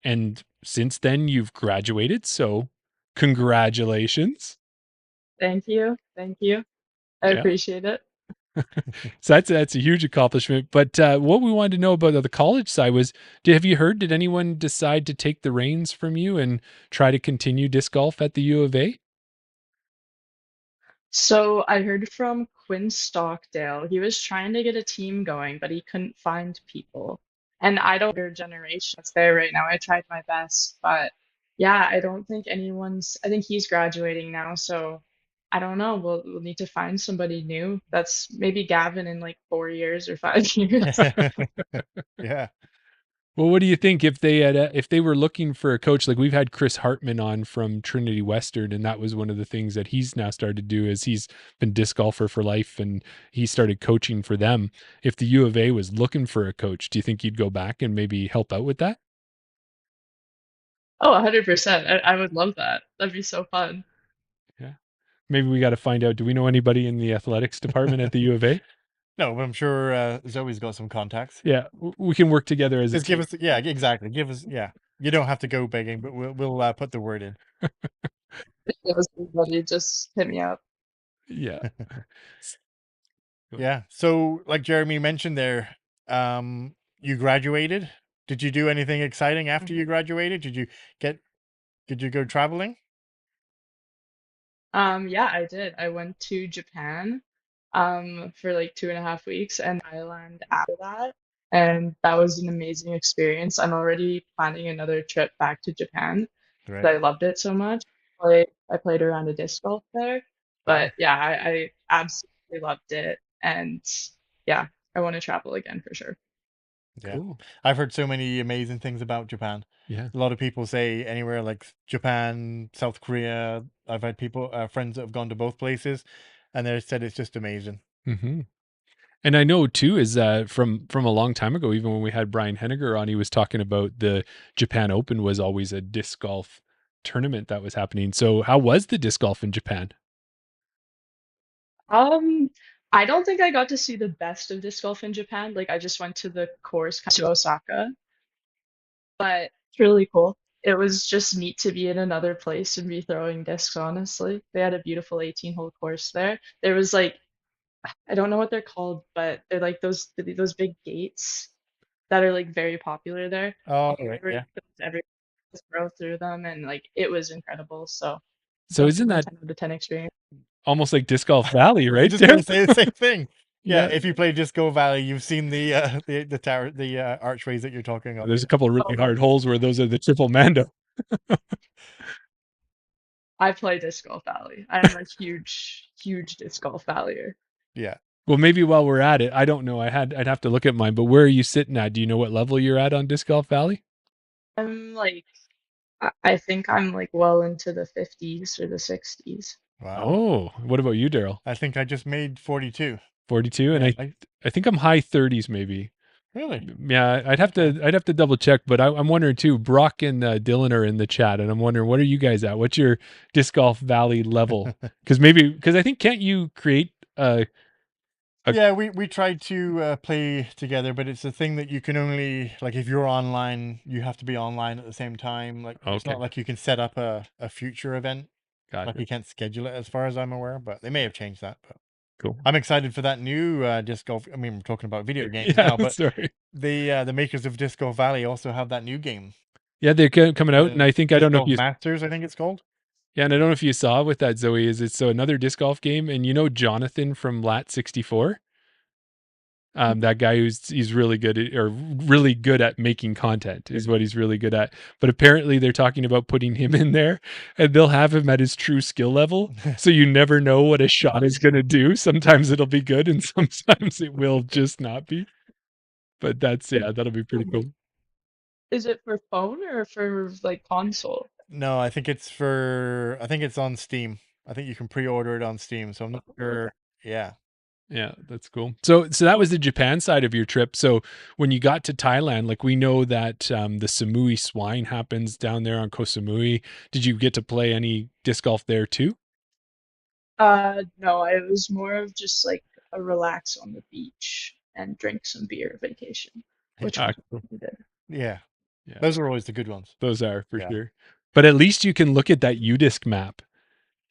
And since then, you've graduated. So congratulations. Thank you. Thank you. I appreciate it. So that's a huge accomplishment. But what we wanted to know about the college side was, have you heard, did anyone decide to take the reins from you and try to continue disc golf at the U of A? So I heard from Quinn Stockdale. He was trying to get a team going, but he couldn't find people. And I don't know generation that's there right now. I tried my best, but yeah, I don't think I think he's graduating now, so I don't know. We'll need to find somebody new. That's maybe Gavin in like 4 years or 5 years. Yeah. Well, what do you think if they were looking for a coach? Like we've had Chris Hartman on from Trinity Western, and that was one of the things that he's now started to do is he's been disc golfer for life and he started coaching for them. If the U of A was looking for a coach, do you think you'd go back and maybe help out with that? Oh, 100%. I would love that. That'd be so fun. Yeah. Maybe we got to find out, do we know anybody in the athletics department at the U of A? No, but I'm sure Zoe's got some contacts. Yeah, we can work together as a Just team. give us, yeah, exactly. Give us, yeah. You don't have to go begging, but we'll put the word in. If there was anybody, just hit me up. Yeah. Yeah. So, like Jeremy mentioned there, you graduated. Did you do anything exciting after you graduated? Did you go traveling? Yeah, I did. I went to Japan for like 2.5 weeks and Thailand after that. And that was an amazing experience. I'm already planning another trip back to Japan Right. because I loved it so much. I played around a disc golf there. Wow. But yeah, I absolutely loved it. And yeah, I want to travel again for sure. Yeah. Cool. I've heard so many amazing things about Japan. Yeah. A lot of people say anywhere like Japan, South Korea. I've had friends that have gone to both places, and they said it's just amazing. Mm-hmm. And I know too is that from a long time ago, even when we had Brian Henniger on, he was talking about the Japan Open was always a disc golf tournament that was happening. So how was the disc golf in Japan? Um, I don't think I got to see the best of disc golf in Japan. Like I just went to the course to Osaka, but it's really cool. It was just neat to be in another place and be throwing discs, honestly. They had a beautiful 18-hole course there. There was like I don't know what they're called, but they're like those big gates that are like very popular there. Oh, right, yeah. Everyone just throw through them and like it was incredible. So So isn't definitely that 10 out of 10 experience. almost like Disc Golf Valley, I was right just there? going to say the same thing. Yeah, Yeah. if you play Disco Valley, you've seen the tower, the archways that you're talking about. There's a couple of really hard holes where those are the triple Mando. I play Disc Golf Valley. I'm a huge Disc Golf Valleyer. Yeah. Well, maybe while we're at it, I don't know. I'd have to look at mine, but where are you sitting at? Do you know what level you're at on Disc Golf Valley? I'm like, I think I'm like well into the 50s or the 60s. Wow. Oh, what about you, Daryl? I think I just made 42. 42, and Yeah, I think I'm high 30s maybe. Really? Yeah, I'd have to double check, but I'm wondering too. Brock and Dylan are in the chat, and I'm wondering what are you guys at? What's your Disc Golf Valley level? Because I think can't you create Yeah, we tried to play together, but it's a thing that you can only like if you're online, you have to be online at the same time. Like it's Okay. not like you can set up a future event. Like Gotcha. you can't schedule it as far as I'm aware, but they may have changed that. But Cool. I'm excited for that new disc golf. I mean, we're talking about video games Yeah, now, but sorry. the makers of Disc Golf Valley also have that new game. Yeah, they're coming out, and I think I Disc don't know if Golf you. Masters, I think it's called. Yeah, and I don't know if you saw with that Zoe is it's so another disc golf game, and you know Jonathan from Lat 64. That guy he's really good at, or really good at making content is what he's really good at. But apparently they're talking about putting him in there, and they'll have him at his true skill level, so you never know what a shot is going to do. Sometimes it'll be good, and sometimes it will just not be. But that'll be pretty cool. Is it for phone or for like console? No, I think it's on Steam. I think you can pre-order it on Steam, so I'm not sure. Yeah. Yeah, that's cool. So that was the Japan side of your trip. So when you got to Thailand, like we know that the Samui swine happens down there on Koh Samui. Did you get to play any disc golf there too? No, it was more of just like a relax on the beach and drink some beer vacation, which was Cool. good. Yeah. Yeah, Those are always the good ones. those are for Yeah. sure. But at least you can look at that UDisc map.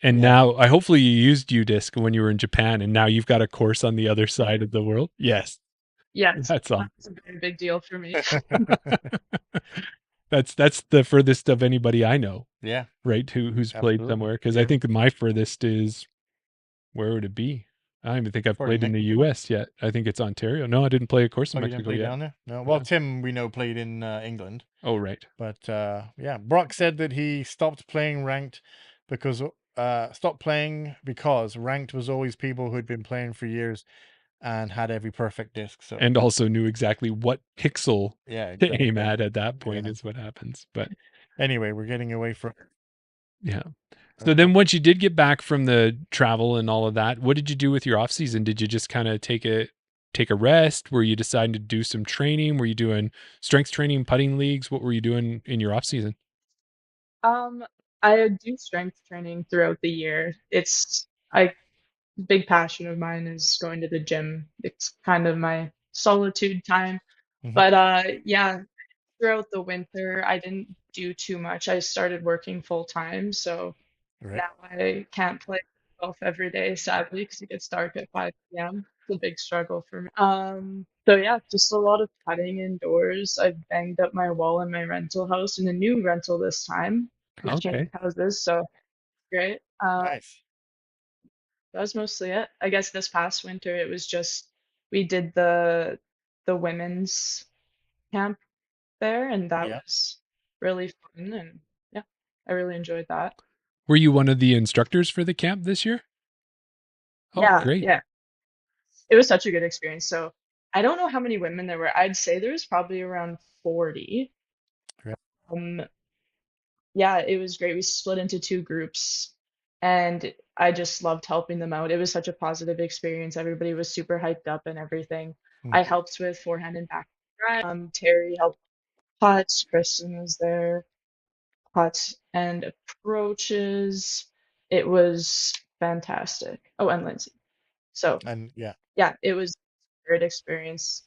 And Yeah. now, I hopefully you used UDisc when you were in Japan, and now you've got a course on the other side of the world. Yes, Yes, that's awesome. that's a very big deal for me. That's the furthest of anybody I know. Yeah. Right? Who's played Absolutely. somewhere? Because Yeah. I think my furthest is where would it be? I don't even think I've Probably played in the Mexico. U.S. yet. I think it's Ontario. No, I didn't play a course in Oh, you didn't Mexico play yet. down there? No. Well, Yeah. Tim, we know, played in England. Oh, right. But yeah, Brock said that he stopped playing ranked because ranked was always people who'd been playing for years and had every perfect disc. So And also knew exactly what pixel yeah, to exactly. aim at that point Yeah. is what happens. But Anyway, we're getting away from. yeah. So then once you did get back from the travel and all of that, what did you do with your off season? Did you just kind of take a rest? Were you deciding to do some training? Were you doing strength training, putting leagues? What were you doing in your off season? I do strength training throughout the year. It's a big passion of mine is going to the gym. It's kind of my solitude time. Mhm. But yeah, throughout the winter, I didn't do too much. I started working full time, so Right. now I can't play golf every day, sadly, because it gets dark at 5 p.m. It's a big struggle for me. So yeah, just a lot of cutting indoors. I banged up my wall in my rental house in a new rental this time. We changed Okay. houses, so great. Nice. That was mostly it. I guess this past winter it was just we did the women's camp there, and that Yeah. was really fun, and yeah, I really enjoyed that. Were you one of the instructors for the camp this year? Oh, Yeah, great. yeah. It was such a good experience. So I don't know how many women there were. I'd say there was probably around 40. Yeah. Um, yeah, it was great. We split into two groups, and I just loved helping them out. It was such a positive experience. Everybody was super hyped up and everything. I helped with forehand and backhand drive. Terry helped putts. Kristen was there. Putts and approaches. It was fantastic. Oh, and Lindsay. So And yeah, yeah, it was a great experience.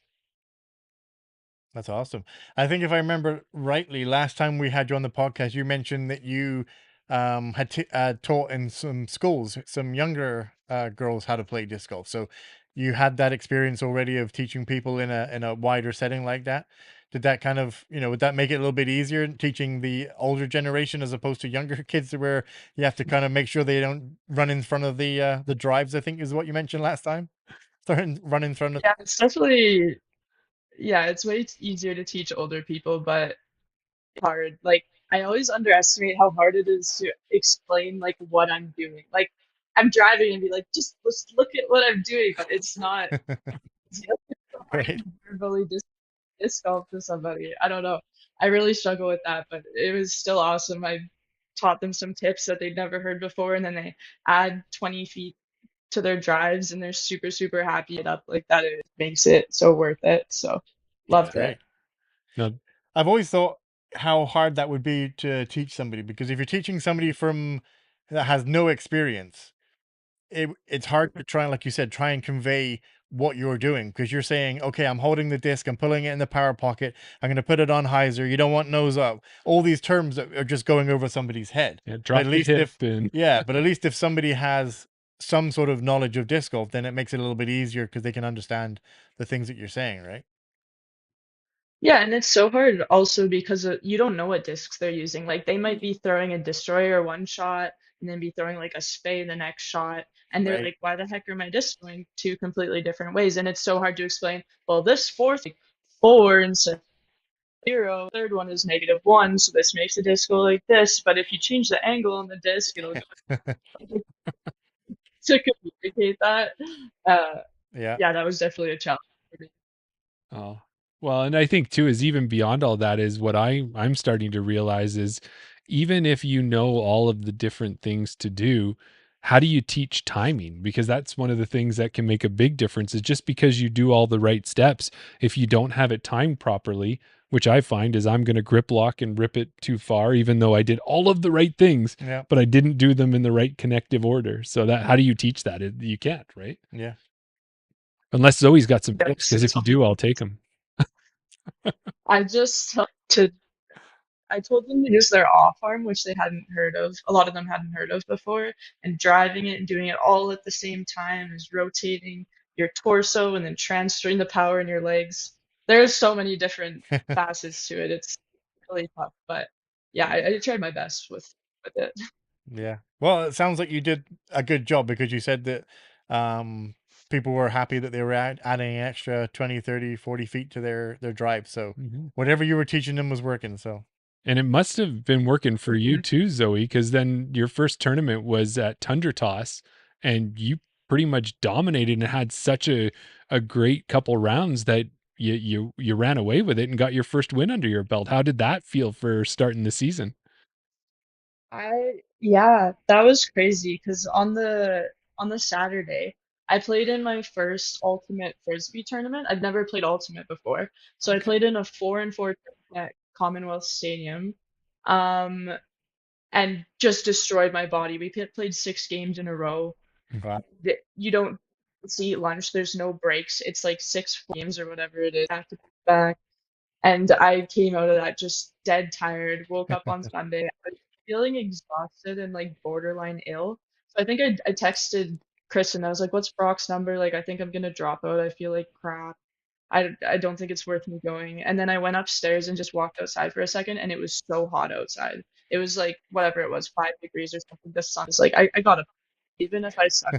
that's awesome. I think if I remember rightly, last time we had you on the podcast, you mentioned that you had taught in some schools, some younger girls how to play disc golf. So you had that experience already of teaching people in a wider setting like that. Did that kind of, would that make it a little bit easier teaching the older generation as opposed to younger kids, where you have to kind of make sure they don't run in front of the drives, I think is what you mentioned last time. Run in front of. Yeah, it's definitely yeah, it's way easier to teach older people, but hard. Like I always underestimate how hard it is to explain like what I'm doing. Like I'm driving and be like, just look at what I'm doing, but it's not so hard Right. to verbally disc golf to somebody. I don't know. I really struggle with that, but it was still awesome. I taught them some tips that they'd never heard before, and then they add 20 feet to their drives, and they're super, super happy it up like that. It makes it so worth it. So That's loved it. great. No, I've always thought how hard that would be to teach somebody, because if you're teaching somebody from that has no experience, it's hard to try, like you said, try and convey what you're doing, because you're saying, okay, I'm holding the disc, I'm pulling it in the power pocket, I'm going to put it on hyzer, you don't want nose up, all these terms that are just going over somebody's head. yeah, But drop at the least hip if, and yeah, but at least if somebody has some sort of knowledge of disc golf, then it makes it a little bit easier because they can understand the things that you're saying, right? Yeah, and it's so hard also because you don't know what discs they're using. Like they might be throwing a destroyer one shot and then be throwing like a spade the next shot. And they're Right. like, why the heck are my discs going two completely different ways? And it's so hard to explain, well, this fourth like, four instead of zero, third one is -1, so this makes the disc go like this. But if you change the angle on the disc, it'll go to communicate that. Uh, Yeah. yeah, that was definitely a challenge for me. oh. Well, and I think too is even beyond all that is what I'm starting to realize is even if you know all of the different things to do, how do you teach timing? Because that's one of the things that can make a big difference is just because you do all the right steps, if you don't have it timed properly, which I find is I'm going to grip lock and rip it too far, even though I did all of the right things, Yeah. but I didn't do them in the right connective order. So that how do you teach that? You can't, right? Yeah. Unless Zoe's got some tips, Yes, because if you do, I'll take them. I just to I told them to use their off arm, which they hadn't heard of. A lot of them hadn't heard of before, and driving it and doing it all at the same time is rotating your torso and then transferring the power in your legs. There's so many different facets to it. It's really tough, but yeah, I tried my best with it. Yeah. Well, it sounds like you did a good job, because you said that um people were happy that they were adding an extra 20, 30, 40 feet to their drive. So Mhm. whatever you were teaching them was working. So And it must have been working for you Mhm. too, Zoe, because then your first tournament was at Tundra Toss, and you pretty much dominated and had such a great couple rounds that you ran away with it and got your first win under your belt. How did that feel for starting the season? Yeah, that was crazy because on the Saturday, I played in my first Ultimate Frisbee tournament. I've never played Ultimate before, so I okay. played in a 4-and-4 at Commonwealth Stadium, um, and just destroyed my body. We played 6 games in a row. Wow. You don't see lunch. There's no breaks. It's like 6 games or whatever it is back to back. And I came out of that just dead tired, woke up on Sunday. I was feeling exhausted and like borderline ill. So I think I texted Kristen, I was like, what's Brock's number? Like, I think I'm gonna drop out. I feel like crap. I don't think it's worth me going. And then I went upstairs and just walked outside for a second, and it was so hot outside. It was like whatever it was, 5 degrees or something. The sun is like, I gotta, even if I suck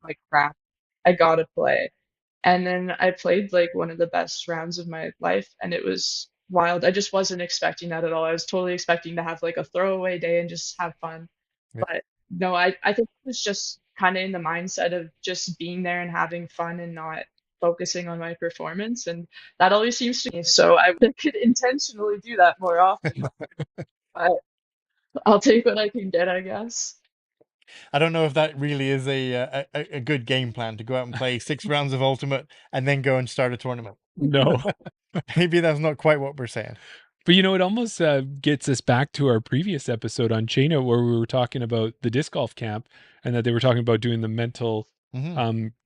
like crap, I gotta play. And then I played like one of the best rounds of my life, and it was wild. I just wasn't expecting that at all. I was totally expecting to have like a throwaway day and just have fun. Yeah. But no, I think it was just kind of in the mindset of just being there and having fun and not focusing on my performance. And that always seems to me. So I could intentionally do that more often. But I'll take what I can get, I guess. I don't know if that really is a good game plan to go out and play 6 rounds of Ultimate and then go and start a tournament. No. Maybe that's not quite what we're saying. But it almost gets us back to our previous episode on Chaino where we were talking about the disc golf camp and that they were talking about doing the mental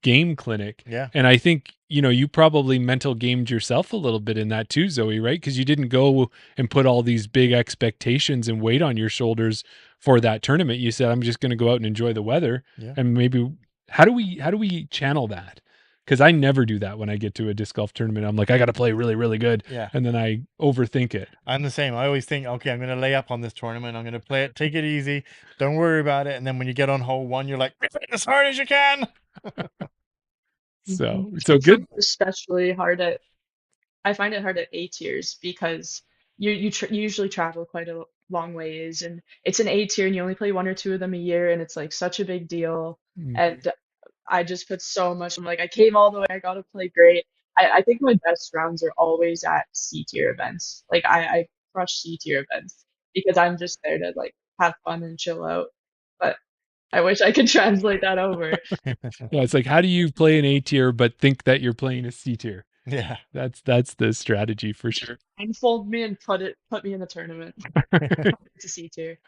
game clinic. Yeah. And I think, you probably mental gamed yourself a little bit in that too, Zoe, right? Because you didn't go and put all these big expectations and weight on your shoulders for that tournament. You said, I'm just going to go out and enjoy the weather. Yeah. And maybe, how do we channel that? Because I never do that when I get to a disc golf tournament. I'm like, I got to play really, really good. Yeah. And then I overthink it. I'm the same. I always think, okay, I'm going to lay up on this tournament. I'm going to play it, take it easy. Don't worry about it. And then when you get on hole 1, you're like, rip it as hard as you can. So good. Especially hard at, I find it hard at A tiers because you usually travel quite a long ways, and it's an A tier and you only play 1 or 2 of them a year, and it's like such a big deal. And I just put so much. I'm like, I came all the way. I got to play great. I think my best rounds are always at C tier events. Like I crush C tier events because I'm just there to like have fun and chill out. But I wish I could translate that over. Yeah, it's like, how do you play an A tier but think that you're playing a C tier? Yeah, that's the strategy for sure. Unfold me and put me in the tournament. It's a C tier.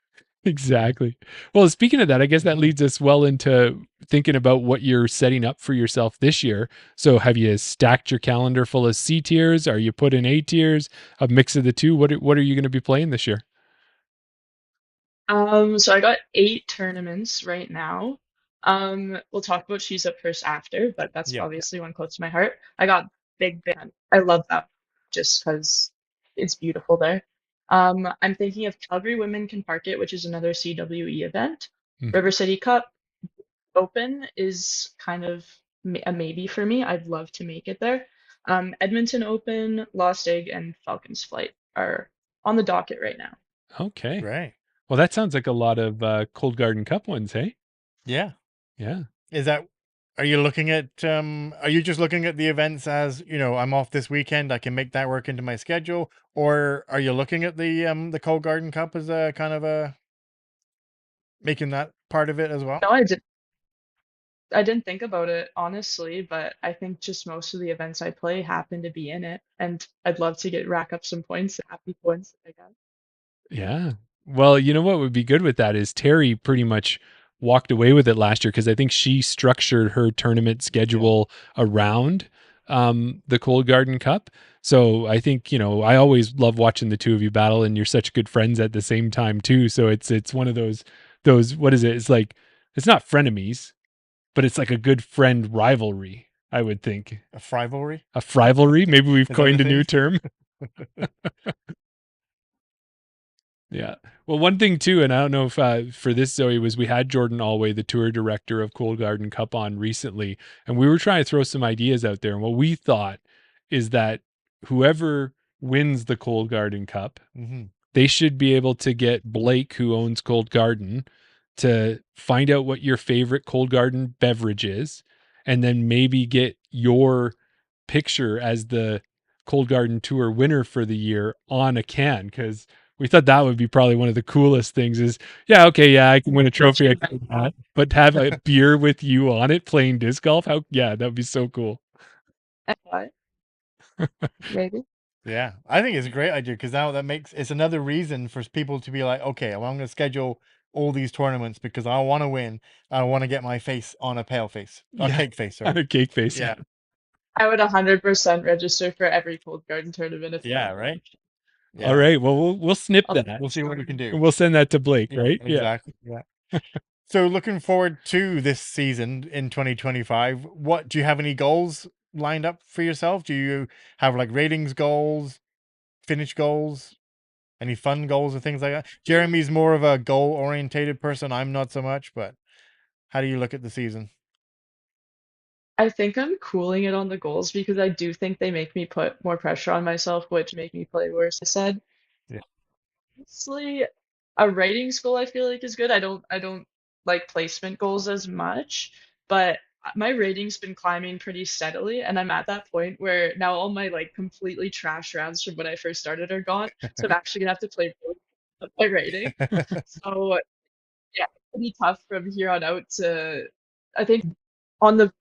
Exactly. Well, speaking of that, I guess that leads us well into thinking about what you're setting up for yourself this year. So have you stacked your calendar full of C tiers? Are you put in A tiers? A mix of the two? What are you going to be playing this year? So I got 8 tournaments right now. We'll talk about She's Up First after, but that's obviously one close to my heart. I got Big Band. I love that just because it's beautiful there. I'm thinking of Calgary Women Can Park It, which is another CWE event. River City Cup Open is kind of a maybe for me. I'd love to make it there. Edmonton Open, Lost Egg, and Falcons Flight are on the docket right now. Okay. right. Well, that sounds like a lot of Cold Garden Cup ones, hey? Yeah. Yeah. Are you looking at, are you just looking at the events as, I'm off this weekend, I can make that work into my schedule? Or are you looking at the Cold Garden Cup as a kind of making that part of it as well? No, I didn't think about it honestly, but I think just most of the events I play happen to be in it, and I'd love to rack up some points. Happy points, I guess. Yeah. Well, you know what would be good with that is Terry pretty much walked away with it last year because I think she structured her tournament schedule around the Cold Garden Cup. So I think, I always love watching the two of you battle, and you're such good friends at the same time too. So it's one of those what is it? It's like, it's not frenemies, but it's like a good friend rivalry, I would think. A frivolry? A frivolry? Maybe we've coined a new term. Yeah. Well, one thing too, and I don't know if for this, Zoe, was we had Jordan Alway, the tour director of Cold Garden Cup, on recently, and we were trying to throw some ideas out there. And what we thought is that whoever wins the Cold Garden Cup, they should be able to get Blake, who owns Cold Garden, to find out what your favorite Cold Garden beverage is, and then maybe get your picture as the Cold Garden Tour winner for the year on a can, because we thought that would be probably one of the coolest things is, I can win a trophy, but have a beer with you on it playing disc golf. That would be so cool. Maybe. Yeah, I think it's a great idea because now it's another reason for people to be like, okay, well, I'm going to schedule all these tournaments because I want to win. I want to get my face on a pale face, a cake face. Sorry. On a cake face. Yeah. I would 100% register for every Cold Garden tournament. Right. Yeah. All right. Well, we'll snip that. We'll see what we can do. We'll send that to Blake, right? Exactly. Yeah. So looking forward to this season in 2025, what do you have any goals lined up for yourself? Do you have like ratings goals, finish goals, any fun goals or things like that? Jeremy's more of a goal orientated person. I'm not so much, but how do you look at the season? I think I'm cooling it on the goals because I do think they make me put more pressure on myself, which make me play worse. I said, Yeah. honestly, a ratings goal I feel like is good. I don't like placement goals as much, but my rating's been climbing pretty steadily, and I'm at that point where now all my like completely trash rounds from when I first started are gone. So I'm actually gonna have to play both of my rating. So yeah, pretty tough from here on out to I think on the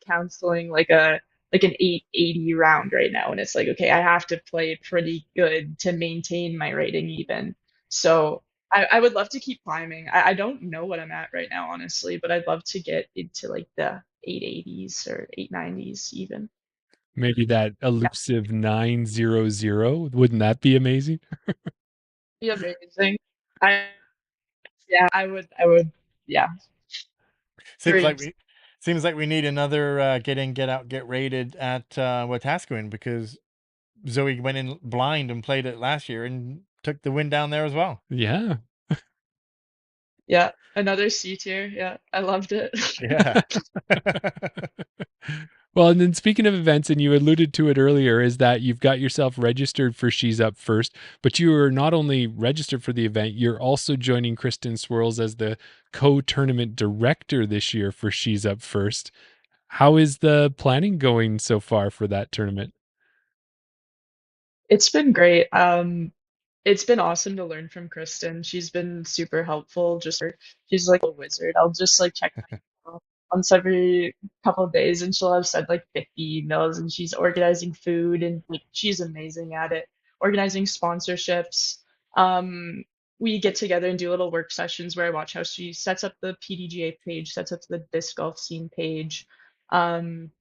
counseling like an 880 round right now, and it's like okay, I have to play pretty good to maintain my rating even. So I would love to keep climbing. I don't know what I'm at right now, honestly, but I'd love to get into like the 880s or 890s even. Maybe that Yeah, elusive 900. Wouldn't that be amazing? be amazing. I yeah, I would yeah, Seems like dreams. we need another get in, get out, get rated at Wetaskiwin, because Zoe went in blind and played it last year and took the win down there as well. Yeah. Yeah, another C tier. Yeah, I loved it. Yeah. Well, and then speaking of events, and you alluded to it earlier, is that you've got yourself registered for She's Up First, but you are not only registered for the event, you're also joining Kristen Swirls as the co-tournament director this year for She's Up First. How is the planning going so far for that tournament? It's been great. It's been awesome to learn from Kristen. She's been super helpful. She's like a wizard. I'll just like check my email once every couple of days, and she'll have sent like 50 emails, and she's organizing food, and like she's amazing at it. Organizing sponsorships. Um, we get together and do little work sessions where I watch how she sets up the PDGA page, sets up the disc golf scene page. Um,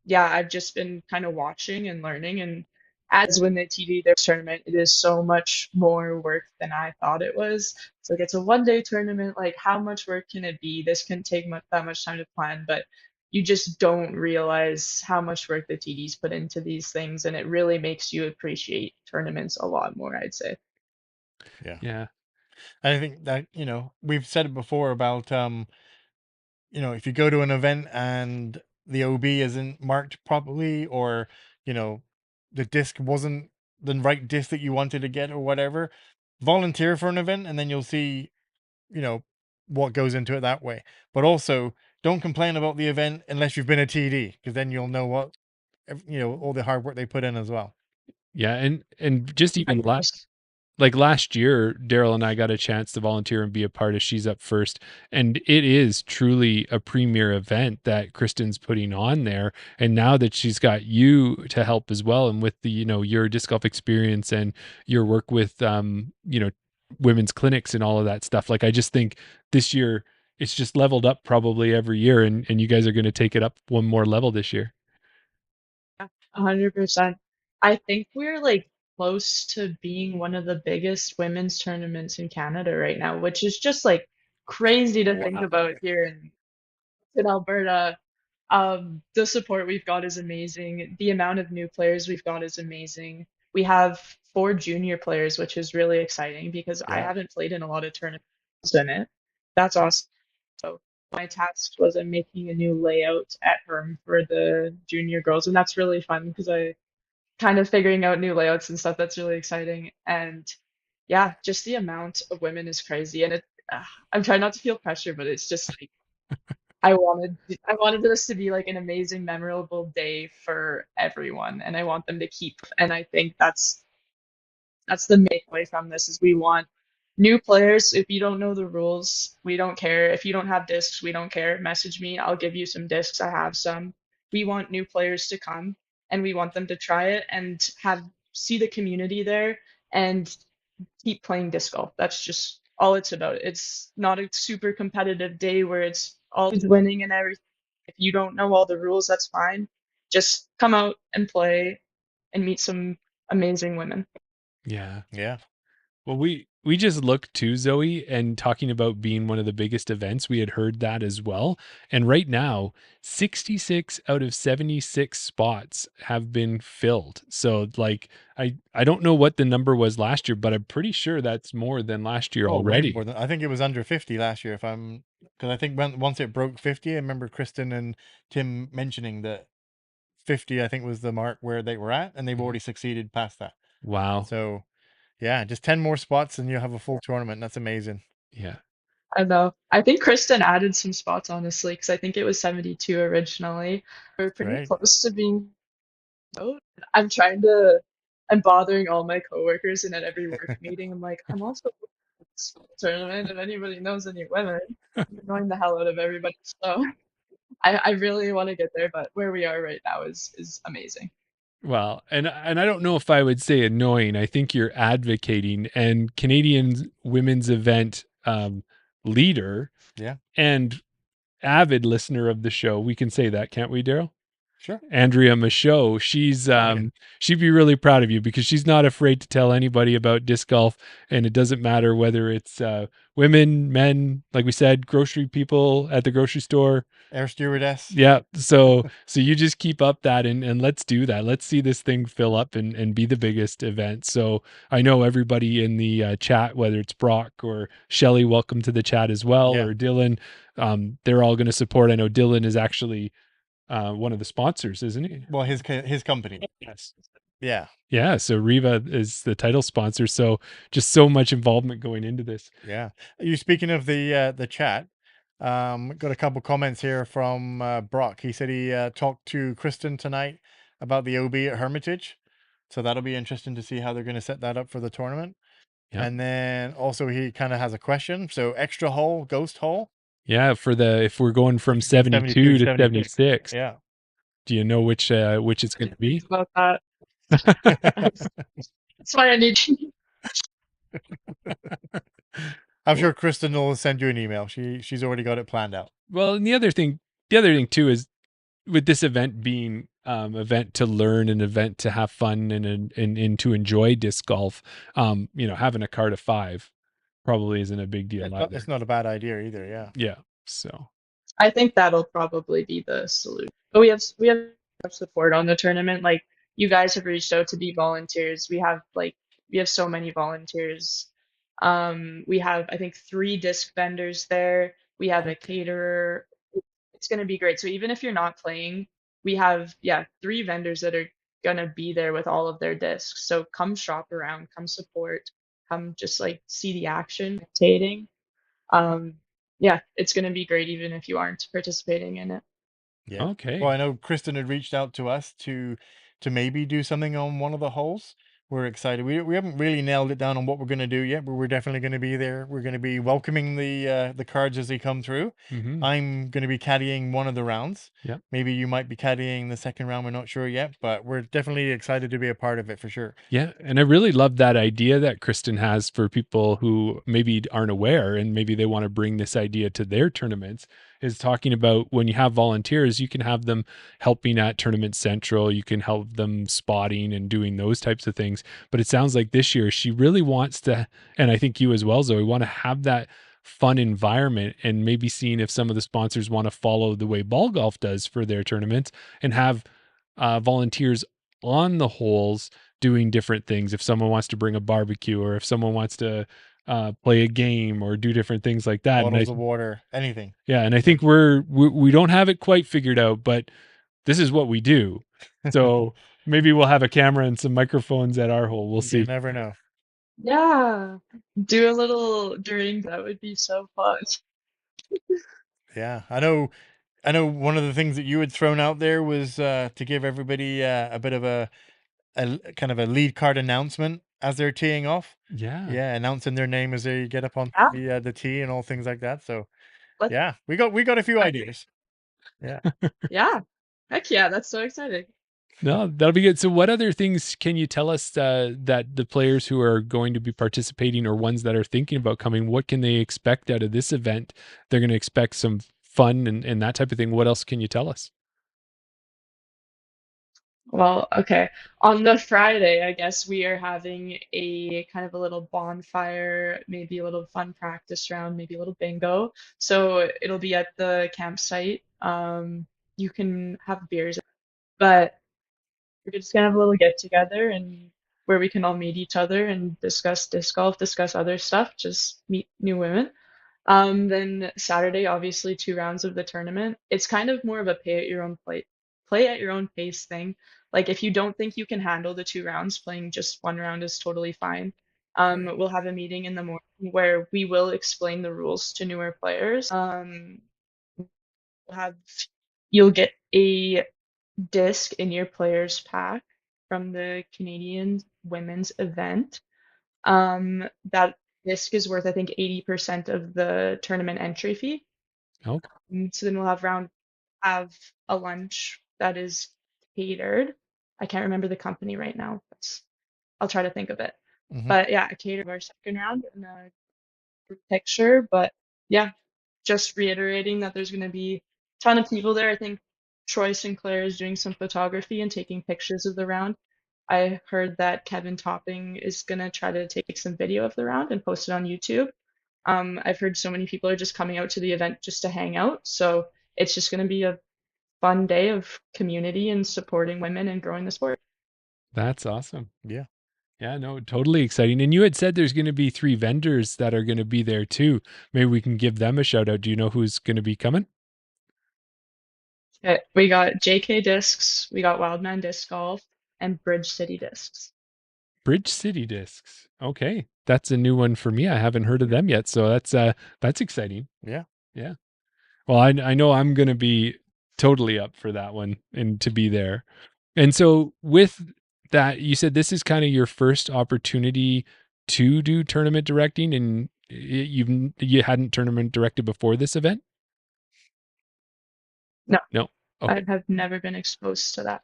yeah, I've just been kind of watching and learning. And as when they TD their tournament, it is so much more work than I thought it was. So like it's a 1 day tournament. Like how much work can it be? This can take that much time to plan, but you just don't realize how much work the TDs put into these things, and it really makes you appreciate tournaments a lot more, I'd say. Yeah. Yeah. I think that, we've said it before about, if you go to an event and the OB isn't marked properly, or, the disc wasn't the right disc that you wanted to get or whatever, volunteer for an event and then you'll see, you know, what goes into it that way. But also, don't complain about the event unless you've been a TD, because then you'll know all the hard work they put in as well. Yeah, and just even 100%. like last year, Daryl and I got a chance to volunteer and be a part of She's Up First. And it is truly a premier event that Kristen's putting on there. And now that she's got you to help as well, and with the, your disc golf experience and your work with, women's clinics and all of that stuff, like I just think this year it's just leveled up probably every year. And you guys are going to take it up one more level this year. 100%. I think we're like close to being one of the biggest women's tournaments in Canada right now, which is just like crazy to think Wow. about here in Alberta. The support we've got is amazing. The amount of new players we've got is amazing. We have 4 junior players, which is really exciting because I Yeah. haven't played in a lot of tournaments in it. That's awesome. So my task was I'm making a new layout at Herm for the junior girls, and that's really fun because I kind of figuring out new layouts and stuff. That's really exciting. And yeah, just the amount of women is crazy. And I'm trying not to feel pressure, but it's just like I wanted this to be like an amazing, memorable day for everyone, and I want them to keep. And I think that's the main way from this is we want new players. If you don't know the rules, we don't care. If you don't have discs, we don't care. Message me. I'll give you some discs. I have some. We want new players to come and we want them to try it and have see the community there and keep playing disc golf. That's just all it's about. It's not a super competitive day where it's always winning and everything. If you don't know all the rules, that's fine. Just come out and play and meet some amazing women. Yeah. Yeah. Well, we just looked too, Zoe, and talking about being one of the biggest events, we had heard that as well. And right now, 66 out of 76 spots have been filled. So like I don't know what the number was last year, but I'm pretty sure that's more than last year Oh, way already. more than I think it was under 50 last year. Because I think once it broke 50, I remember Kristen and Tim mentioning that 50, I think, was the mark where they were at, and they've already succeeded past that. Wow. So, yeah, just 10 more spots and you have a full tournament. That's amazing. Yeah. I know. I think Kristen added some spots, honestly, because I think it was 72 originally. We're pretty Great. close to being out. I'm bothering all my coworkers, and at every work meeting, I'm like, I'm also at this tournament. If anybody knows any women, I'm annoying the hell out of everybody. So I really want to get there, but where we are right now is amazing. Well, and I don't know if I would say annoying. I think you're advocating, and Canadian women's event leader, Yeah, and avid listener of the show. We can say that, can't we, Daryl? sure. Andrea Michaud, she'd be really proud of you because she's not afraid to tell anybody about disc golf, and it doesn't matter whether it's women, men, like we said, grocery people at the grocery store. Air stewardess. Yeah. So you just keep up that, and let's do that. Let's see this thing fill up and be the biggest event. So I know everybody in the chat, whether it's Brock or Shelly, welcome to the chat as well, Yeah. or Dylan, they're all going to support. I know Dylan is actually one of the sponsors, isn't he? Well, his company. Yes. Yeah. Yeah. So Riva is the title sponsor. So just so much involvement going into this. Yeah. You speaking of the chat, got a couple comments here from Brock. He said he talked to Kristen tonight about the OB at Hermitage. So that'll be interesting to see how they're going to set that up for the tournament. Yeah. And then also he kind of has a question. So extra hole, ghost hole. Yeah. If we're going from 72 to 76. Yeah. Do you know which it's going to be? About that. That's why I need you. I'm sure Kristen will send you an email. She's already got it planned out. Well, and the other thing too is with this event being event to learn, an event to have fun, and to enjoy disc golf, having a cart of 5 probably isn't a big deal either. It's not a bad idea either. Yeah. Yeah. So I think that'll probably be the solution. But we have support on the tournament. Like, you guys have reached out to be volunteers. We have so many volunteers. We have, I think, 3 disc vendors there. We have a caterer. It's going to be great. So even if you're not playing, we have 3 vendors that are going to be there with all of their discs. So come shop around, come support, come just like see the action, spectating. It's going to be great even if you aren't participating in it. Yeah. Okay. Well, I know Kristen had reached out to us to maybe do something on one of the holes. We're excited. We haven't really nailed it down on what we're going to do yet, but we're definitely going to be there. We're going to be welcoming the cards as they come through. Mm-hmm. I'm going to be caddying one of the rounds. Yep. Maybe you might be caddying the second round. We're not sure yet, but we're definitely excited to be a part of it for sure. Yeah, and I really love that idea that Kristen has for people who maybe aren't aware and maybe they want to bring this idea to their tournaments, is talking about when you have volunteers, you can have them helping at Tournament Central, you can help them spotting and doing those types of things. But it sounds like this year she really wants to, and I think you as well, Zoe, want to have that fun environment, and maybe seeing if some of the sponsors want to follow the way Ball Golf does for their tournaments and have volunteers on the holes doing different things. If someone wants to bring a barbecue, or if someone wants to play a game or do different things like that. Bottles of water, anything. Yeah. And I think we don't have it quite figured out, but this is what we do. So maybe we'll have a camera and some microphones at our hole. We'll see. You never know. Yeah. Do a little drink. That would be so fun. Yeah. I know one of the things that you had thrown out there was to give everybody a bit of a kind of a lead card announcement as they're teeing off. Yeah. Announcing their name as they get up on the tee and all things like that. So we got a few ideas. Yeah. Yeah. Heck yeah, that's so exciting. No, that'll be good. So what other things can you tell us that the players who are going to be participating, or ones that are thinking about coming, what can they expect out of this event? They're going to expect some fun and that type of thing. What else can you tell us? Well, okay. On the Friday, I guess we are having a kind of a little bonfire, maybe a little fun practice round, maybe a little bingo. So it'll be at the campsite. You can have beers, but we're just gonna have a little get together and where we can all meet each other and discuss disc golf, discuss other stuff, just meet new women. Then Saturday, obviously 2 rounds of the tournament. It's kind of more of a play at your own pace thing. Like if you don't think you can handle the 2 rounds, playing just 1 round is totally fine. Right. We'll have a meeting in the morning where we will explain the rules to newer players. We'll have you'll get a disc in your players pack from the Canadian women's event. That disc is worth, I think, 80% of the tournament entry fee. Oh, So then we'll have a lunch that is catered. I can't remember the company right now. I'll try to think of it. Mm-hmm. But yeah, I catered our second round in a group picture. But yeah, just reiterating that there's going to be a ton of people there. I think Troy Sinclair is doing some photography and taking pictures of the round. I heard that Kevin Topping is going to try to take some video of the round and post it on YouTube. I've heard so many people are just coming out to the event just to hang out. So it's just going to be a fun day of community and supporting women and growing the sport. that's awesome. Yeah. Yeah, no, totally exciting. And you had said there's going to be 3 vendors that are going to be there too. Maybe we can give them a shout out. Do you know who's going to be coming? Okay, we got JK Discs, we got Wildman Disc Golf, and Bridge City Discs. Bridge City Discs. Okay. That's a new one for me. I haven't heard of them yet. So that's exciting. Yeah. Yeah. Well, I know I'm going to be totally up for that one and to be there. And so with that, you said this is kind of your first opportunity to do tournament directing, and you hadn't tournament directed before this event? No, No. I Okay. have never been exposed to that.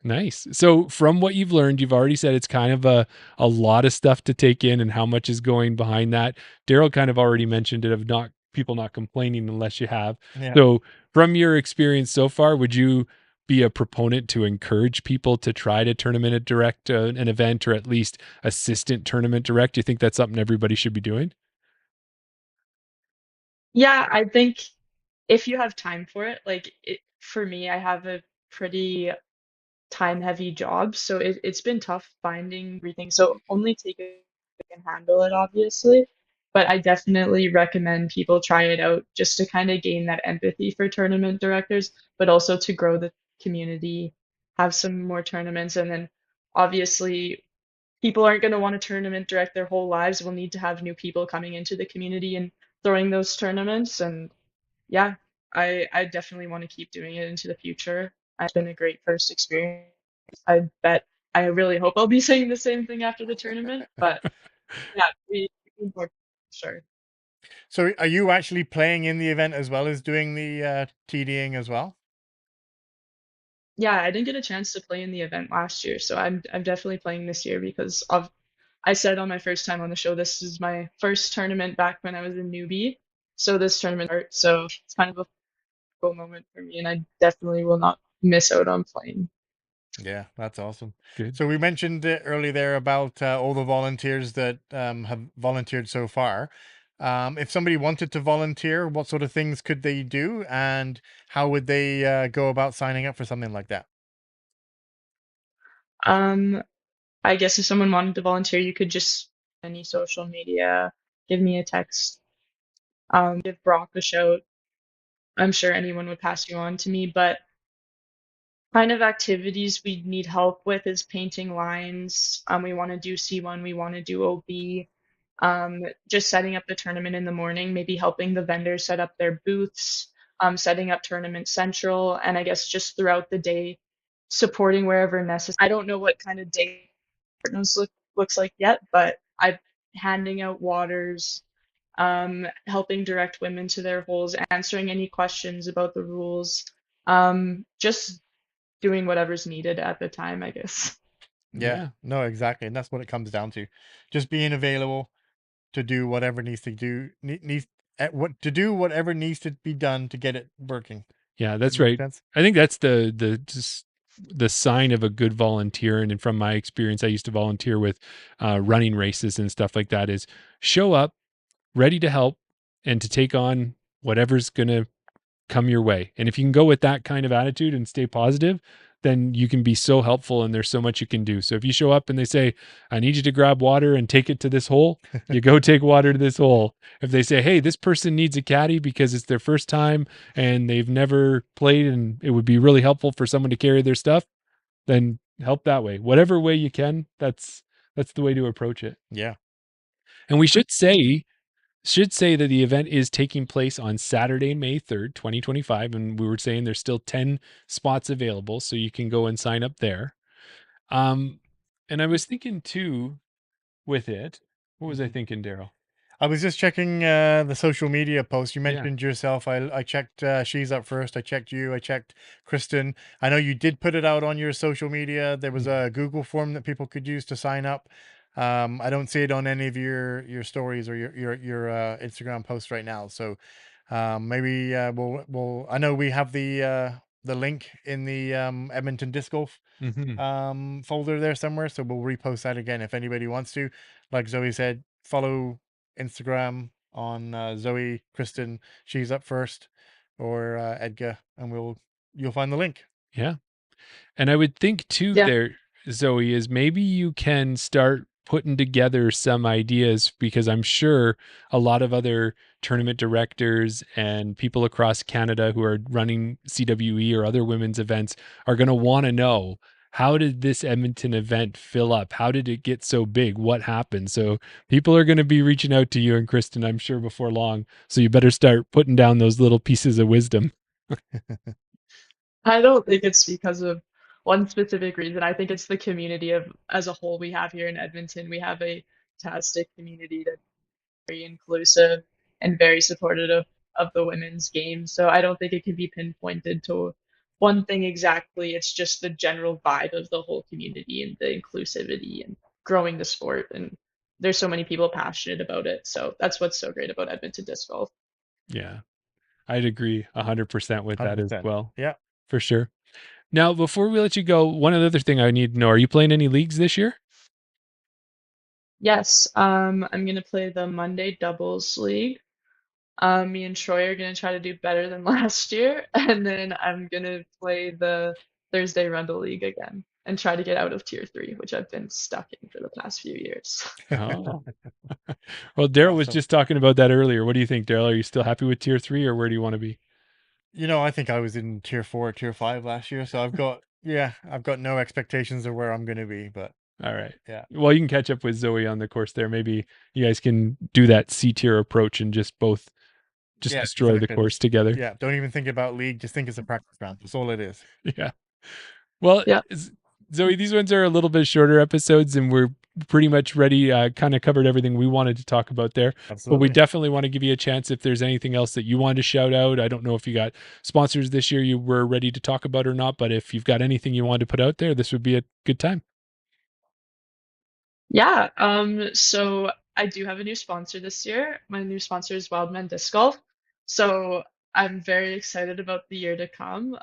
Nice. So from what you've learned, you've already said it's kind of a lot of stuff to take in and how much is going behind that. Daryl kind of already mentioned it of not people not complaining unless you have. Yeah. So from your experience so far, would you be a proponent to encourage people to try to tournament direct an event or at least assistant tournament direct? Do you think that's something everybody should be doing? Yeah, I think if you have time for it, like for me, I have a pretty time heavy job, so it's been tough finding everything. So only take it if you can handle it, obviously. But I definitely recommend people try it out just to kind of gain that empathy for tournament directors, but also to grow the community, have some more tournaments, and then obviously people aren't going to want to tournament direct their whole lives. We'll need to have new people coming into the community and throwing those tournaments. And yeah, I definitely want to keep doing it into the future. It's been a great first experience. I really hope I'll be saying the same thing after the tournament. But yeah, we work sure. So are you actually playing in the event as well as doing the TDing as well? Yeah, I didn't get a chance to play in the event last year, so I'm definitely playing this year because of I said on my first time on the show, this is my first tournament back when I was a newbie. So this tournament so it's kind of a cool moment for me, and I definitely will not miss out on playing. Yeah, that's awesome. Good. So we mentioned earlier there about all the volunteers that have volunteered so far. If somebody wanted to volunteer, what sort of things could they do, and how would they go about signing up for something like that? Um, I guess if someone wanted to volunteer, you could just any social media, give me a text, give Brock a shout. I'm sure anyone would pass you on to me, but kind of activities we need help with is painting lines. We want to do C1, we want to do OB. Just setting up the tournament in the morning, maybe helping the vendors set up their booths, setting up tournament central, and I guess just throughout the day, supporting wherever necessary. I don't know what kind of day looks like yet, but I'm handing out waters, helping direct women to their holes, answering any questions about the rules, just doing whatever's needed at the time, I guess. Yeah, Yeah. no, exactly, and that's what it comes down to, just being available to do whatever needs to do needs what to do whatever needs to be done to get it working. Yeah, Does that's that make right. sense? I think that's the just the sign of a good volunteer, and from my experience, I used to volunteer with running races and stuff like that, is show up ready to help and to take on whatever's going to come your way. And if you can go with that kind of attitude and stay positive, then you can be so helpful, and there's so much you can do. So if you show up and they say, I need you to grab water and take it to this hole, you go take water to this hole. If they say, hey, this person needs a caddy because it's their first time and they've never played and it would be really helpful for someone to carry their stuff, then help that way. Whatever way you can, that's the way to approach it. Yeah. And we should say that the event is taking place on Saturday, May 3rd, 2025. And we were saying there's still 10 spots available, so you can go and sign up there. And I was thinking too with it, what was I thinking, Daryl? I was just checking the social media post. You Yeah. mentioned yourself. I checked She's Up First. I checked you. I checked Kristen. I know you did put it out on your social media. There was a Google form that people could use to sign up. I don't see it on any of your stories or your Instagram posts right now. So maybe we'll. I know we have the link in the Edmonton Disc Golf folder there somewhere. So we'll repost that again if anybody wants to. Like Zoe said, follow Instagram on Zoe, Kristen, She's Up First, or Edgar, and you'll find the link. Yeah. And I would think too there, Zoe, is maybe you can start putting together some ideas, because I'm sure a lot of other tournament directors and people across Canada who are running CWE or other women's events are going to want to know, how did this Edmonton event fill up? How did it get so big? What happened? So people are going to be reaching out to you and Kristen, I'm sure, before long. So you better start putting down those little pieces of wisdom. I don't think it's because of one specific reason. I think it's the community of as a whole we have here in Edmonton. We have a fantastic community that's very inclusive and very supportive of the women's game. So I don't think it can be pinpointed to one thing exactly. It's just the general vibe of the whole community and the inclusivity and growing the sport. And there's so many people passionate about it. So that's what's so great about Edmonton Disc Golf. Yeah, I'd agree 100% with that as 100%. well. Yeah. For sure. Now, before we let you go, one other thing I need to know, are you playing any leagues this year? Yes, I'm gonna play the Monday doubles league. Me and Troy are gonna try to do better than last year, and then I'm gonna play the Thursday Rundle League again and try to get out of Tier 3, which I've been stuck in for the past few years. Oh. Well, Daryl was just talking about that earlier. What do you think, Daryl? Are you still happy with Tier 3, or where do you want to be? I think I was in Tier 4, Tier 5 last year, so I've got no expectations of where I'm going to be, but all right. Yeah. Well, you can catch up with Zoe on the course there. Maybe you guys can do that C tier approach and just both destroy the course together. Yeah. Don't even think about league. Just think it's a practice round. That's all it is. Yeah. Well, Yeah. Zoe, these ones are a little bit shorter episodes, and we're pretty much ready, kind of covered everything we wanted to talk about there. Absolutely. But we definitely want to give you a chance if there's anything else that you wanted to shout out. I don't know if you got sponsors this year you were ready to talk about or not, but if you've got anything you wanted to put out there, this would be a good time. Yeah, so I do have a new sponsor this year. My new sponsor is Wildman Disc Golf. So I'm very excited about the year to come.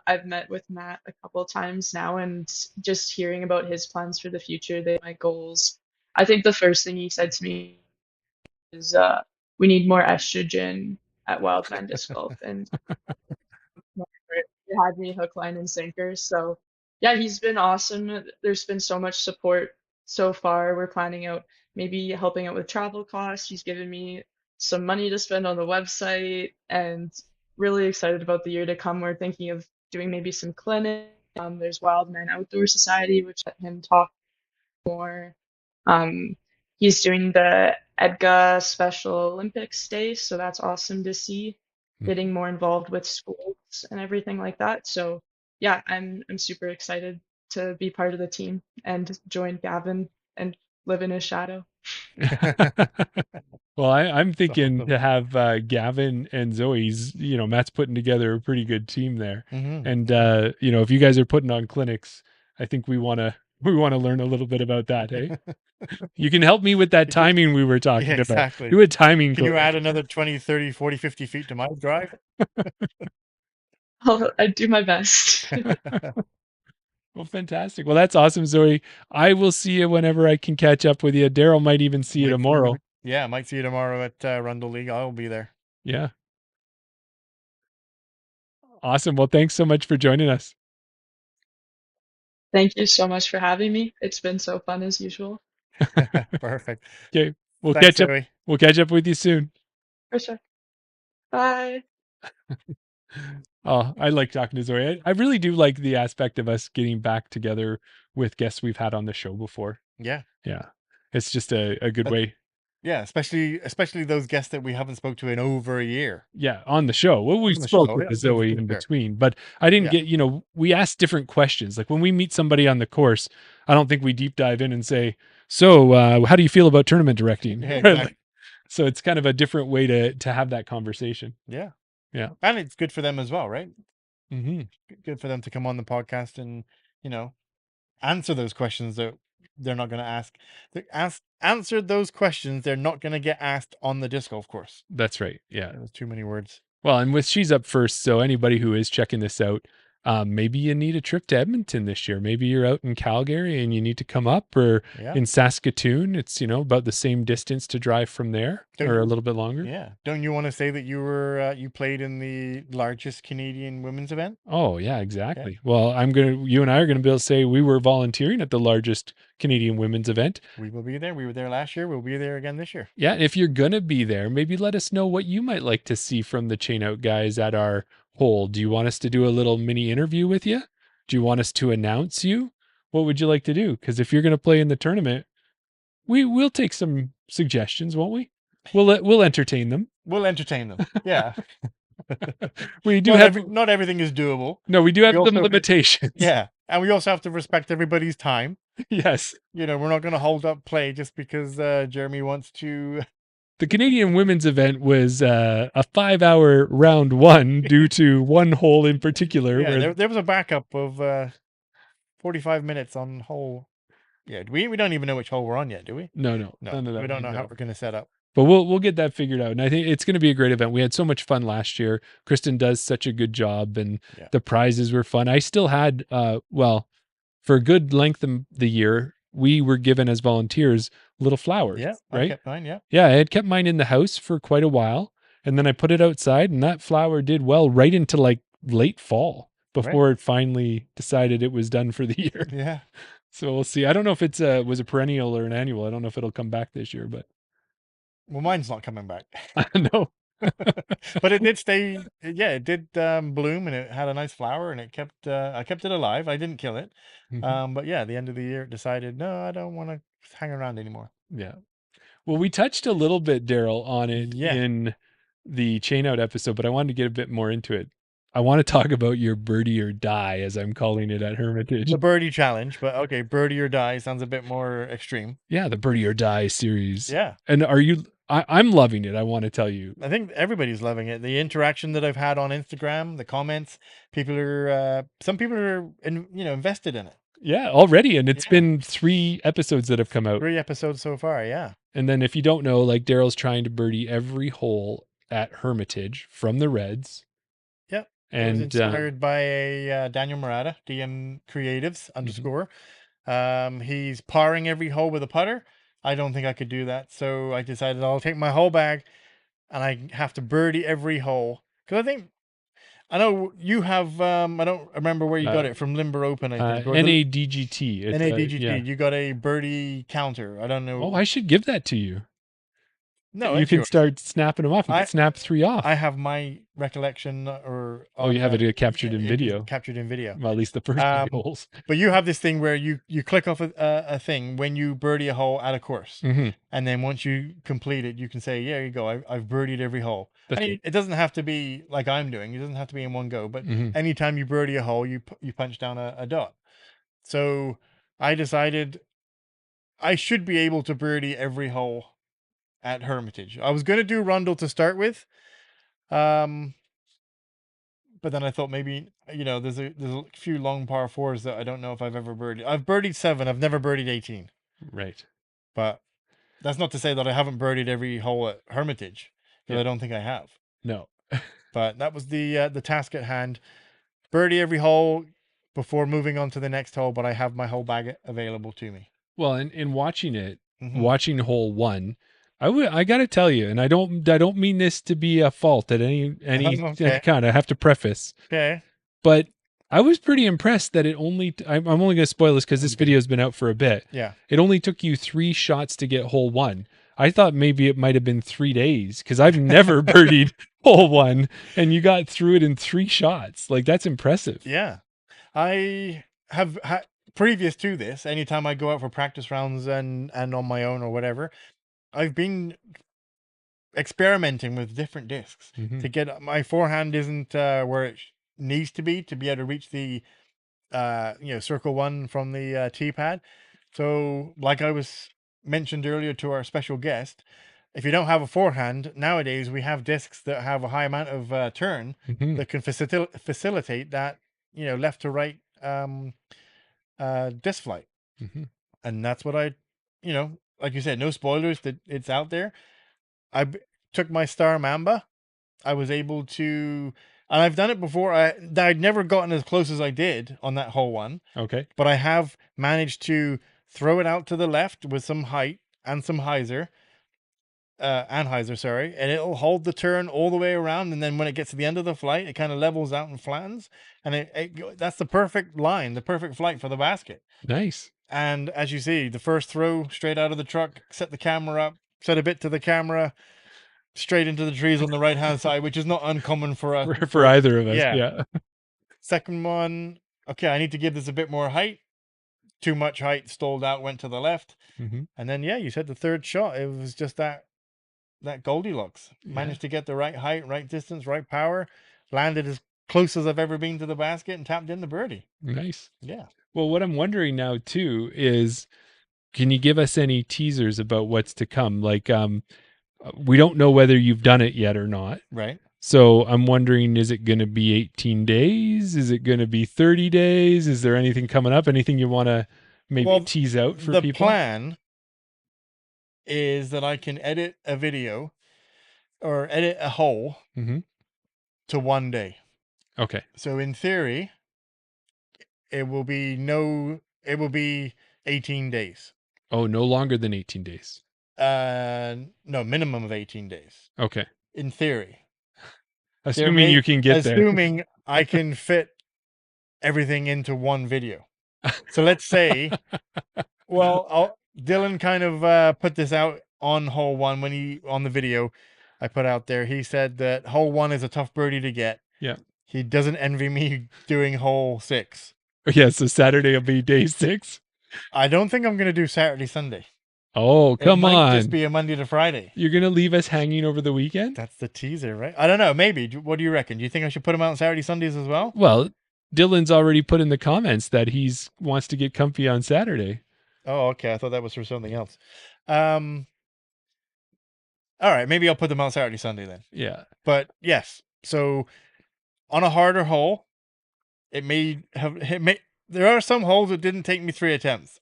I've met with Matt a couple of times now, and just hearing about his plans for the future, my goals. I think the first thing he said to me is, we need more estrogen at Wildman Disc Golf, and it had me hook, line, and sinker. So yeah, he's been awesome. There's been so much support so far. We're planning out maybe helping out with travel costs. He's given me some money to spend on the website, and really excited about the year to come. We're thinking of doing maybe some clinics. There's Wildman Outdoor Society, which let him talk more. He's doing the EDGA Special Olympics Day, so that's awesome to see. Getting more involved with schools and everything like that. So yeah, I'm super excited to be part of the team and join Gavin and live in his shadow. Well, I'm thinking to have Gavin and Zoe's, Matt's putting together a pretty good team there. Mm-hmm. And if you guys are putting on clinics, I think we want to learn a little bit about that, hey? You can help me with that timing we were talking about. Exactly. Do a timing. Can you add another 20, 30, 40, 50 feet to my drive? I'd do my best. Well, fantastic. Well, that's awesome, Zoe. I will see you whenever I can catch up with you. Daryl might even see you tomorrow. Yeah, I might see you tomorrow at Rundle League. I'll be there. Yeah. Awesome. Well, thanks so much for joining us. Thank you so much for having me. It's been so fun as usual. Perfect. Okay. We'll Thanks, catch up. Zoe. We'll catch up with you soon. For sure. Bye. Oh, I like talking to Zoe. I really do like the aspect of us getting back together with guests we've had on the show before. Yeah. Yeah. It's just a good way. Yeah, especially those guests that we haven't spoke to in over a year. Yeah, on the show. Well, we On the spoke show, with yeah, Zoe for in sure. between, but I didn't Yeah. get, we asked different questions. Like when we meet somebody on the course, I don't think we deep dive in and say, so how do you feel about tournament directing? Yeah, exactly. So it's kind of a different way to have that conversation. Yeah. Yeah. And it's good for them as well, right? Mm-hmm. Good for them to come on the podcast and, answer those questions that they're not going to ask. Answer those questions they're not going to get asked on the disc golf course. That's right. Yeah. There's too many words. Well, and with She's Up First, so anybody who is checking this out, maybe you need a trip to Edmonton this year. Maybe you're out in Calgary and you need to come up, or Yeah. in Saskatoon. It's, about the same distance to drive from there, or a little bit longer. Yeah. Don't you want to say that you played in the largest Canadian women's event? Oh, yeah, exactly. Well, you and I are going to be able to say we were volunteering at the largest Canadian women's event. We will be there. We were there last year. We'll be there again this year. Yeah. If you're going to be there, maybe let us know what you might like to see from the Chain Out guys at our hole. Do you want us to do a little mini interview with you? Do you want us to announce you? What would you like to do? Because if you're going to play in the tournament, we'll take some suggestions, won't we? We'll entertain them. We'll entertain them. Yeah. We do not everything is doable. No, we do have We some also- limitations. Yeah. And we also have to respect everybody's time. Yes. We're not going to hold up play just because Jeremy wants to. The Canadian women's event was a 5-hour round one due to one hole in particular. Yeah, there was a backup of 45 minutes on hole. Yeah, we don't even know which hole we're on yet, do we? No. None of that. We don't know how we're going to set up. But we'll get that figured out. And I think it's going to be a great event. We had so much fun last year. Kristen does such a good job, and the prizes were fun. I still had, for a good length of the year, we were given as volunteers little flowers. Yeah, right? I kept mine, yeah. Yeah, I had kept mine in the house for quite a while, and then I put it outside, and that flower did well right into like late fall before it finally decided it was done for the year. Yeah. So we'll see. I don't know if it's was a perennial or an annual. I don't know if it'll come back this year, but Well, mine's not coming back. no. But it did stay. Yeah, it did bloom, and it had a nice flower, and it kept. I kept it alive. I didn't kill it. But yeah, at the end of the year, it decided, no, I don't want to hang around anymore. Yeah. Well, we touched a little bit, Daryl, on it in the Chain Out episode, but I wanted to get a bit more into it. I want to talk about your birdie or die, as I'm calling it at Hermitage. The birdie challenge, but okay, birdie or die sounds a bit more extreme. Yeah, the birdie or die series. Yeah. And I'm loving it, I want to tell you. I think everybody's loving it. The interaction that I've had on Instagram, the comments, some people are invested in it. Yeah, already. And it's been 3 episodes that have come out. 3 episodes so far, yeah. And then if you don't know, like Daryl's trying to birdie every hole at Hermitage from the Reds. Yep. And it was inspired by a Daniel Murata, DM Creatives _. He's parring every hole with a putter. I don't think I could do that. So I decided I'll take my whole bag and I have to birdie every hole. Because I know you have, I don't remember where you got it from, Limber Open, I think. NADGT. NADGT. You got a birdie counter. I don't know. Oh, I should give that to you. No, you can start snapping them off. You can snap 3 off. I have my recollection you have it captured in video. Captured in video. Well, at least the first 3 holes. But you have this thing where you click off a thing when you birdie a hole at a course. And then once you complete it, you can say, yeah, you go. I've birdied every hole. It doesn't have to be like I'm doing. It doesn't have to be in one go. But anytime you birdie a hole, you punch down a dot. So I decided I should be able to birdie every hole at Hermitage. I was going to do Rundle to start with. But then I thought maybe, there's a few long par 4s that I don't know if I've ever birdied. I've birdied 7. I've never birdied 18. Right. But that's not to say that I haven't birdied every hole at Hermitage, because I don't think I have. No. But that was the task at hand. Birdie every hole, before moving on to the next hole, but I have my whole bag available to me. Well, in watching it, Mhm. watching hole one, I got to tell you, and I don't mean this to be a fault at any Okay. kind. I have to preface, Okay. but I was pretty impressed that it only. I'm only going to spoil this because this video has been out for a bit. Yeah. It only took you 3 shots to get hole one. I thought maybe it might have been 3 days because I've never birdied hole one, and you got through it in 3 shots. Like, that's impressive. Yeah. I have previous to this, anytime I go out for practice rounds and on my own or whatever, I've been experimenting with different discs Mhm. to get my forehand isn't where it needs to be able to reach the circle one from the tee pad. So, like I was mentioned earlier to our special guest, if you don't have a forehand nowadays, we have discs that have a high amount of turn Mhm. that can facilitate that left to right disc flight. Mhm. And that's what I, like you said, no spoilers, that it's out there. Took my Star Mamba. I was able to, and I've done it before. I'd never gotten as close as I did on that hole one, Okay. but I have managed to throw it out to the left with some height and some Anheuser, sorry, and it'll hold the turn all the way around. And then when it gets to the end of the flight, it kind of levels out and flattens. And that's the perfect line, the perfect flight for the basket. Nice. And as you see, the first throw straight out of the truck, set the camera up, set a bit to the camera, straight into the trees on the right hand side, which is not uncommon for us. For either of us. Yeah. Yeah. Second one, okay, I need to give this a bit more height. Too much height, stalled out, went to the left. Mhm. And then, yeah, you said the third shot, it was just that Goldilocks. Yeah. Managed to get the right height, right distance, right power, landed as close as I've ever been to the basket, and tapped in the birdie. Nice. Yeah. Well, what I'm wondering now too is, can you give us any teasers about what's to come? Like, we don't know whether you've done it yet or not. Right. So I'm wondering, is it going to be 18 days? Is it going to be 30 days? Is there anything coming up? Anything you want to maybe tease out for the people? The plan is that I can edit a video or edit a hole to 1 day. Okay. So in theory, it will be 18 days. Oh, no longer than 18 days. No, minimum of 18 days. Okay. In theory. Assuming you can get there. Assuming I can fit everything into one video. So let's say, well, Dylan kind of put this out on hole one on the video I put out there. He said that hole one is a tough birdie to get. Yeah. He doesn't envy me doing hole 6. Yeah, so Saturday will be day 6. I don't think I'm going to do Saturday, Sunday. Oh, come on. It might just be a Monday to Friday. You're going to leave us hanging over the weekend? That's the teaser, right? I don't know. Maybe. What do you reckon? Do you think I should put them out on Saturday, Sundays as well? Well, Dylan's already put in the comments that wants to get comfy on Saturday. Oh, okay. I thought that was for something else. All right. Maybe I'll put them out Saturday, Sunday then. Yeah. But yes. So on a harder hole, there are some holes that didn't take me 3 attempts.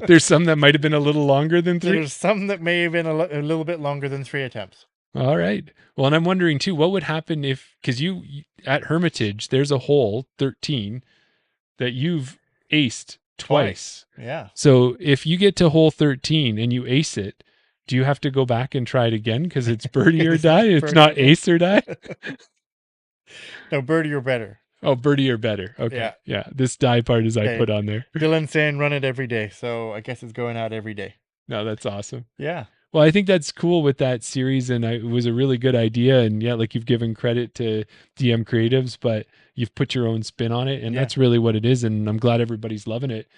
There's some that might have been a little longer than 3. There's some that may have been a little bit longer than 3 attempts. All right. Well, and I'm wondering too, what would happen because you at Hermitage, there's a hole 13 that you've aced twice. Yeah. So if you get to hole 13 and you ace it, do you have to go back and try it again? Because it's birdie or die. It's not ace or die. No, birdie or better. Oh, birdie or better. Okay. Yeah. This die part is I put on there. Dylan's saying run it every day. So I guess it's going out every day. No, that's awesome. Yeah. Well, I think that's cool with that series, and it was a really good idea. And yeah, like, you've given credit to DM Creatives, but you've put your own spin on it, and that's really what it is. And I'm glad everybody's loving it.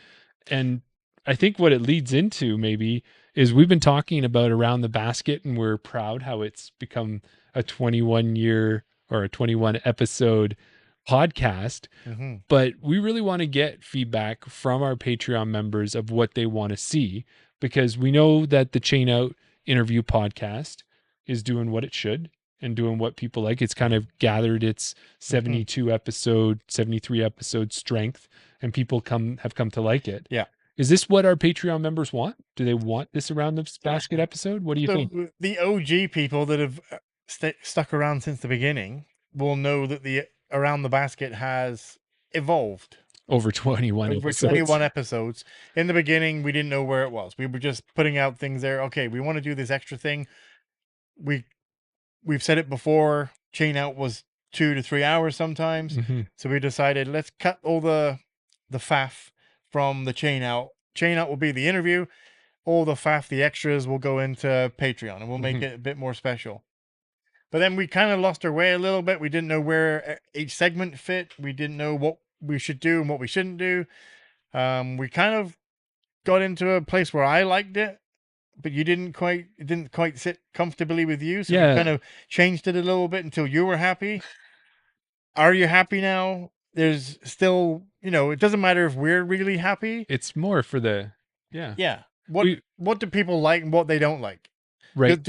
And I think what it leads into maybe is we've been talking about Around the Basket, and we're proud how it's become a 21-year or a 21 episode podcast. Mm-hmm. But we really want to get feedback from our Patreon members of what they want to see, because we know that the Chain Out interview podcast is doing what it should and doing what people like. It's kind of gathered its 73 episode strength, and people have come to like it. Yeah. Is this what our Patreon members want? Do they want this Around the Basket episode? What do you think? The OG people that have stuck around since the beginning will know that the Around the Basket has evolved over 21 over episodes. 21 episodes. In the beginning, we didn't know where it was. We were just putting out things there. Okay, we want to do this extra thing. We've said it before. Chain Out was 2 to 3 hours sometimes. So we decided let's cut all the faff from the Chain Out. Chain Out will be the interview. All the faff, the extras, will go into Patreon, and we'll make it a bit more special. But then we kind of lost our way a little bit. We didn't know where each segment fit. We didn't know what we should do and what we shouldn't do. We kind of got into a place where I liked it, but it didn't quite sit comfortably with you. So we kind of changed it a little bit until you were happy. Are you happy now? There's still, it doesn't matter if we're really happy. It's more for the, yeah. What do people like and what they don't like? Right.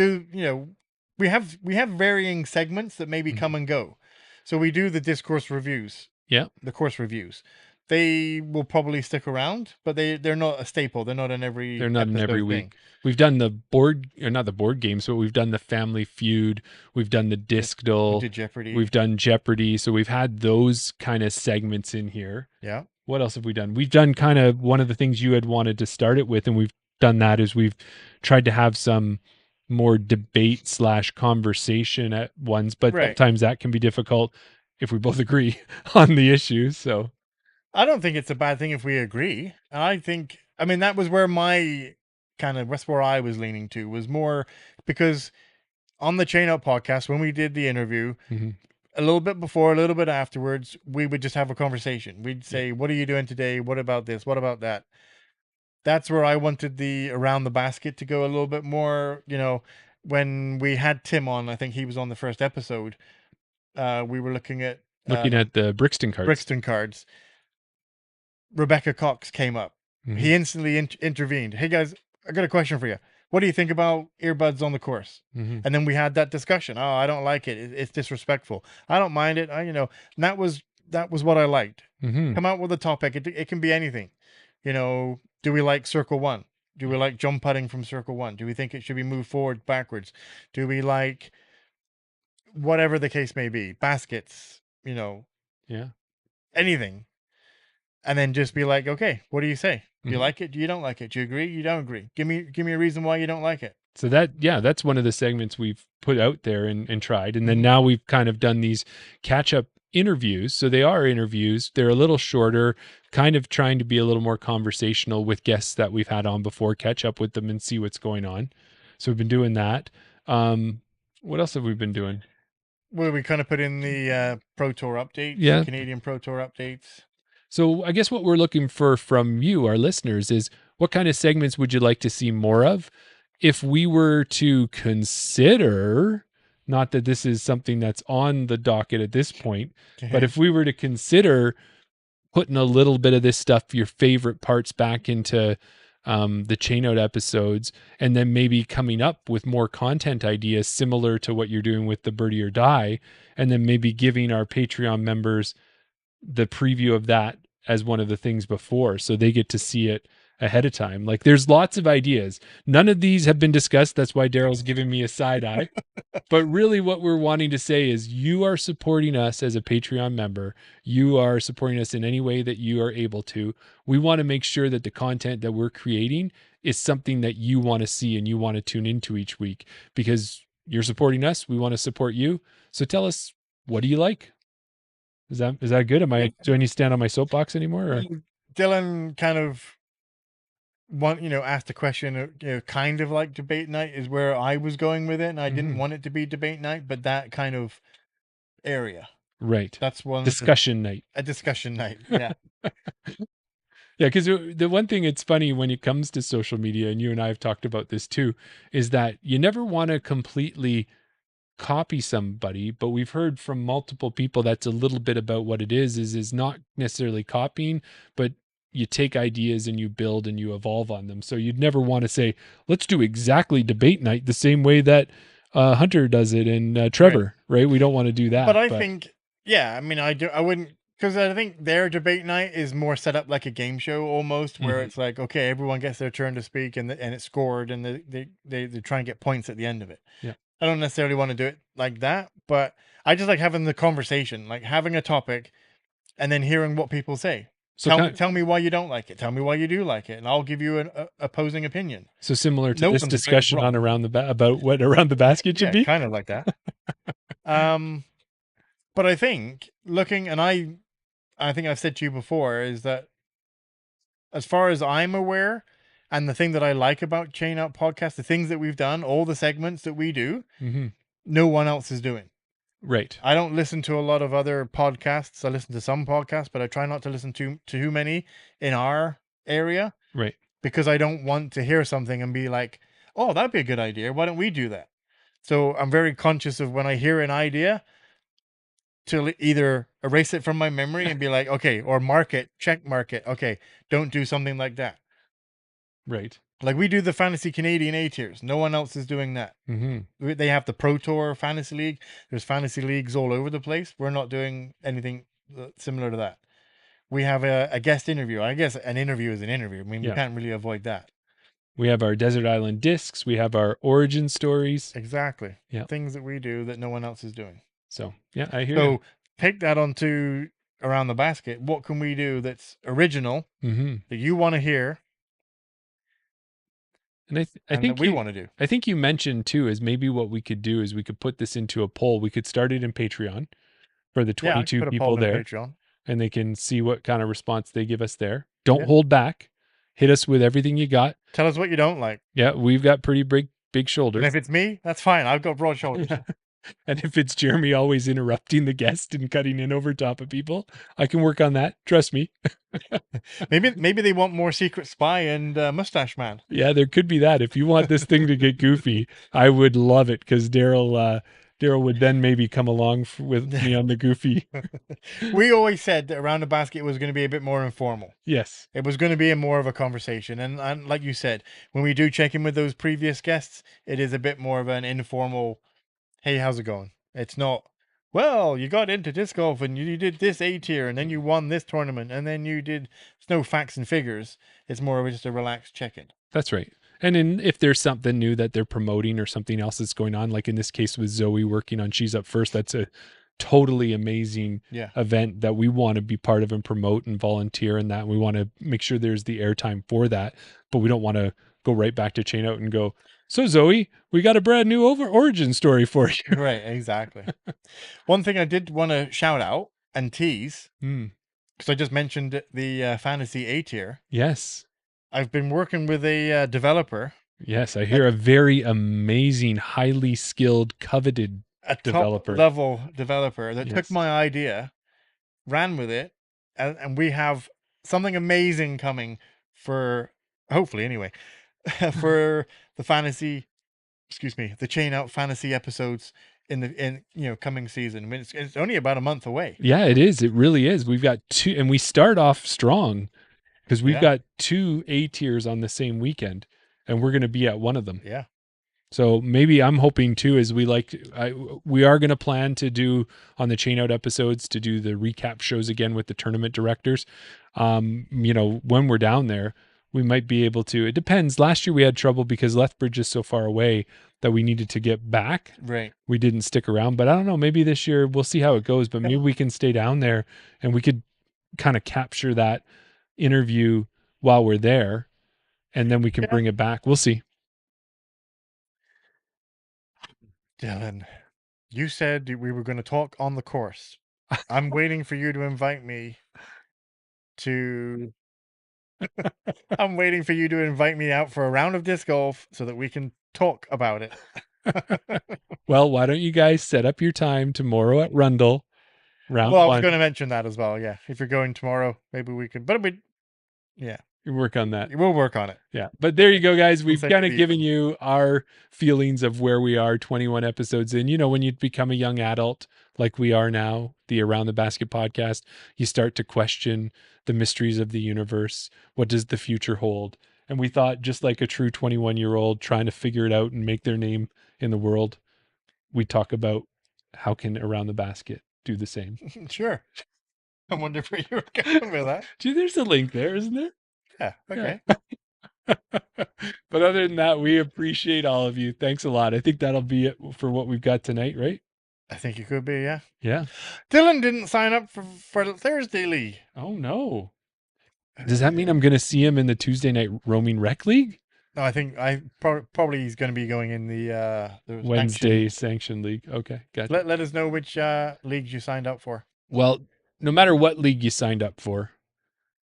We have varying segments that maybe come and go. So we do the discourse reviews. Yeah. The course reviews. They will probably stick around, but they're not a staple. They're not in every week. We've done not the board games, but we've done the Family Feud. We've done the Disc Duel. We did Jeopardy. We've done Jeopardy. So we've had those kind of segments in here. Yeah. What else have we done? We've done kind of one of the things you had wanted to start it with, and we've done that is we've tried to have some more debate / conversation at ones, but sometimes that can be difficult if we both agree on the issues. So I don't think it's a bad thing if we agree. That was where that's where I was leaning to, was more because on the Chain Out podcast, when we did the interview, a little bit before, a little bit afterwards, we would just have a conversation. We'd say, what are you doing today? What about this? What about that? That's where I wanted the Around the Basket to go a little bit more. When we had Tim on, I think he was on the first episode. We were looking at the Brixton cards. Rebecca Cox came up. He instantly intervened. Hey guys, I got a question for you. What do you think about earbuds on the course? And then we had that discussion. Oh, I don't like it. It's disrespectful. I don't mind it. And that was what I liked. Come out with a topic. It can be anything. Do we like circle one? Do we like jump putting from circle one? Do we think it should be moved forward, backwards? Do we like whatever the case may be? Baskets, anything. And then just be like, okay, what do you say? Do you like it? Do you don't like it? Do you agree? You don't agree? Give me a reason why you don't like it. So that's one of the segments we've put out there and tried. And then now we've kind of done these catch-up interviews. So they are interviews. They're a little shorter, kind of trying to be a little more conversational with guests that we've had on before, catch up with them and see what's going on. So we've been doing that. What else have we been doing? Well, we kind of put in the Pro Tour updates, the Canadian Pro Tour updates. So I guess what we're looking for from you, our listeners, is what kind of segments would you like to see more of? If we were to consider, not that this is something that's on the docket at this point, but if we were to consider putting a little bit of this stuff, your favorite parts, back into the Chain Out episodes, and then maybe coming up with more content ideas similar to what you're doing with the Birdie or Die, and then maybe giving our Patreon members the preview of that as one of the things before, so they get to see it ahead of time. Like, there's lots of ideas. None of these have been discussed. That's why Daryl's giving me a side eye. But really what we're wanting to say is you are supporting us as a Patreon member. You are supporting us in any way that you are able to. We want to make sure that the content that we're creating is something that you want to see and you want to tune into each week, because you're supporting us. We want to support you. So tell us, what do you like? Is that good? Do I need to stand on my soapbox anymore? Or? Dylan kind of asked a question, kind of like debate night is where I was going with it, and I didn't want it to be debate night, but that kind of area. Right. That's one discussion night. A discussion night. Yeah. Yeah, because the one thing, it's funny when it comes to social media, and you and I have talked about this too, is that you never want to completely copy somebody, but we've heard from multiple people that's a little bit about what it is not necessarily copying, but you take ideas and you build and you evolve on them. So you'd never want to say, let's do exactly debate night the same way that Hunter does it and Trevor, right? We don't want to do that. But I think, I wouldn't, because I think their debate night is more set up like a game show almost, where it's like, okay, everyone gets their turn to speak and it's scored, and they try and get points at the end of it. Yeah. I don't necessarily want to do it like that, but I just like having the conversation, like having a topic and then hearing what people say. So Tell me why you don't like it. Tell me why you do like it, and I'll give you an opposing opinion. So similar to No this one's right or discussion wrong. on about what around the basket should Yeah, be. kind of like that. But I think looking, and I think I've said to you before, is that as far as I'm aware, and the thing that I like about Chain Out Podcast, the things that we've done, all the segments that we do, no one else is doing. Right. I don't listen to a lot of other podcasts. I listen to some podcasts, but I try not to listen to too many in our area. Right. Because I don't want to hear something and be like, oh, that'd be a good idea. Why don't we do that? So I'm very conscious of when I hear an idea to either erase it from my memory and be like, okay, or check mark it. Okay, don't do something like that. Right. Like we do the Fantasy Canadian A tiers. No one else is doing that. They have the Pro Tour Fantasy League. There's fantasy leagues all over the place. We're not doing anything similar to that. We have a guest interview. I guess an interview is an interview. I mean, we can't really avoid that. We have our Desert Island discs. We have our origin stories. Exactly. Yeah. Things that we do that no one else is doing. So, yeah, I hear you. Take that onto Around the Basket. What can we do that's original that you want to hear? And I think we want to do. I think you mentioned too is maybe what we could do is we could put this into a poll. We could start it in Patreon for the 22 people there, and they can see what kind of response they give us there. Don't hold back. Hit us with everything you got. Tell us what you don't like. Yeah, we've got pretty big shoulders. And if it's me, that's fine. I've got broad shoulders. And if it's Jeremy always interrupting the guest and cutting in over top of people, I can work on that. Trust me. maybe they want more Secret Spy and Mustache Man. Yeah, there could be that. If you want this thing to get goofy, I would love it because Daryl would then maybe come along with me on the goofy. We always said that Around the Basket was going to be a bit more informal. Yes. It was going to be more of a conversation. And like you said, when we do check in with those previous guests, it is a bit more of an informal, hey, how's it going? It's not, well, you got into disc golf and you did this A tier and then you won this tournament and then you did, it's no facts and figures. It's more of just a relaxed check-in. That's right. And if there's something new that they're promoting or something else that's going on, like in this case with Zoe working on She's Up First, that's a totally amazing event that we want to be part of and promote and volunteer in that. We want to make sure there's the airtime for that, but we don't want to go right back to Chain Out and go, so Zoe, we got a brand new origin story for you. Right, exactly. One thing I did want to shout out and tease, because I just mentioned the Fantasy A tier. Yes. I've been working with a developer. Yes, I hear a very amazing, highly skilled, coveted developer. Top-level developer that took my idea, ran with it, and we have something amazing coming for, hopefully anyway, for the Chain Out Fantasy episodes in coming season. I mean, it's only about a month away. Yeah, it is. It really is. We've got 2, and we start off strong because we've got 2 A tiers on the same weekend, and we're going to be at one of them. Yeah. So maybe I'm hoping too, is we are going to plan to do on the Chain Out episodes to do the recap shows again with the tournament directors. When we're down there, we might be able to. It depends. Last year we had trouble because Lethbridge is so far away that we needed to get back. Right. We didn't stick around, but I don't know. Maybe this year we'll see how it goes. But maybe we can stay down there and we could kind of capture that interview while we're there, and then we can bring it back. We'll see. Dylan, you said we were going to talk on the course. I'm waiting for you to invite me to. I'm waiting for you to invite me out for a round of disc golf so that we can talk about it. Well, why don't you guys set up your time tomorrow at Rundle? Round well, I one. was going to mention that as well. Yeah, if you're going tomorrow, maybe we could. But you work on that. We'll work on it. Yeah, but there you go, guys. We've kind of given you our feelings of where we are 21 episodes in. When you become a young adult like we are now, the Around the Basket podcast, you start to question the mysteries of the universe. What does the future hold? And we thought, just like a true 21-year-old trying to figure it out and make their name in the world, we talk about how can Around the Basket do the same. Sure. I wonder where you were going with that. Gee, there's a link there, isn't there? Yeah, okay. Yeah. But other than that, we appreciate all of you. Thanks a lot. I think that'll be it for what we've got tonight, right? I think it could be, yeah. Yeah. Dylan didn't sign up for the Thursday league. Oh no. Does that mean I'm going to see him in the Tuesday night roaming rec league? No, I think probably he's going to be going in the Wednesday sanction league. Okay, gotcha. Let us know which leagues you signed up for. Well, no matter what league you signed up for,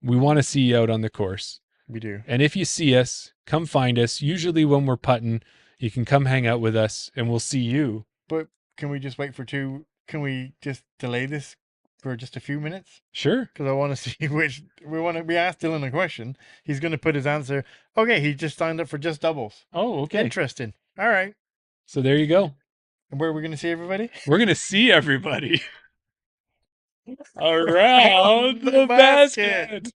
we want to see you out on the course. We do. And if you see us, come find us. Usually when we're putting, you can come hang out with us and we'll see you. But can we just wait for two? Can we just delay this for just a few minutes? Sure. Because I want to see which we asked Dylan a question. He's going to put his answer. Okay, he just signed up for just doubles. Oh, okay. Interesting. All right. So there you go. And where are we going to see everybody? We're going to see everybody around the basket.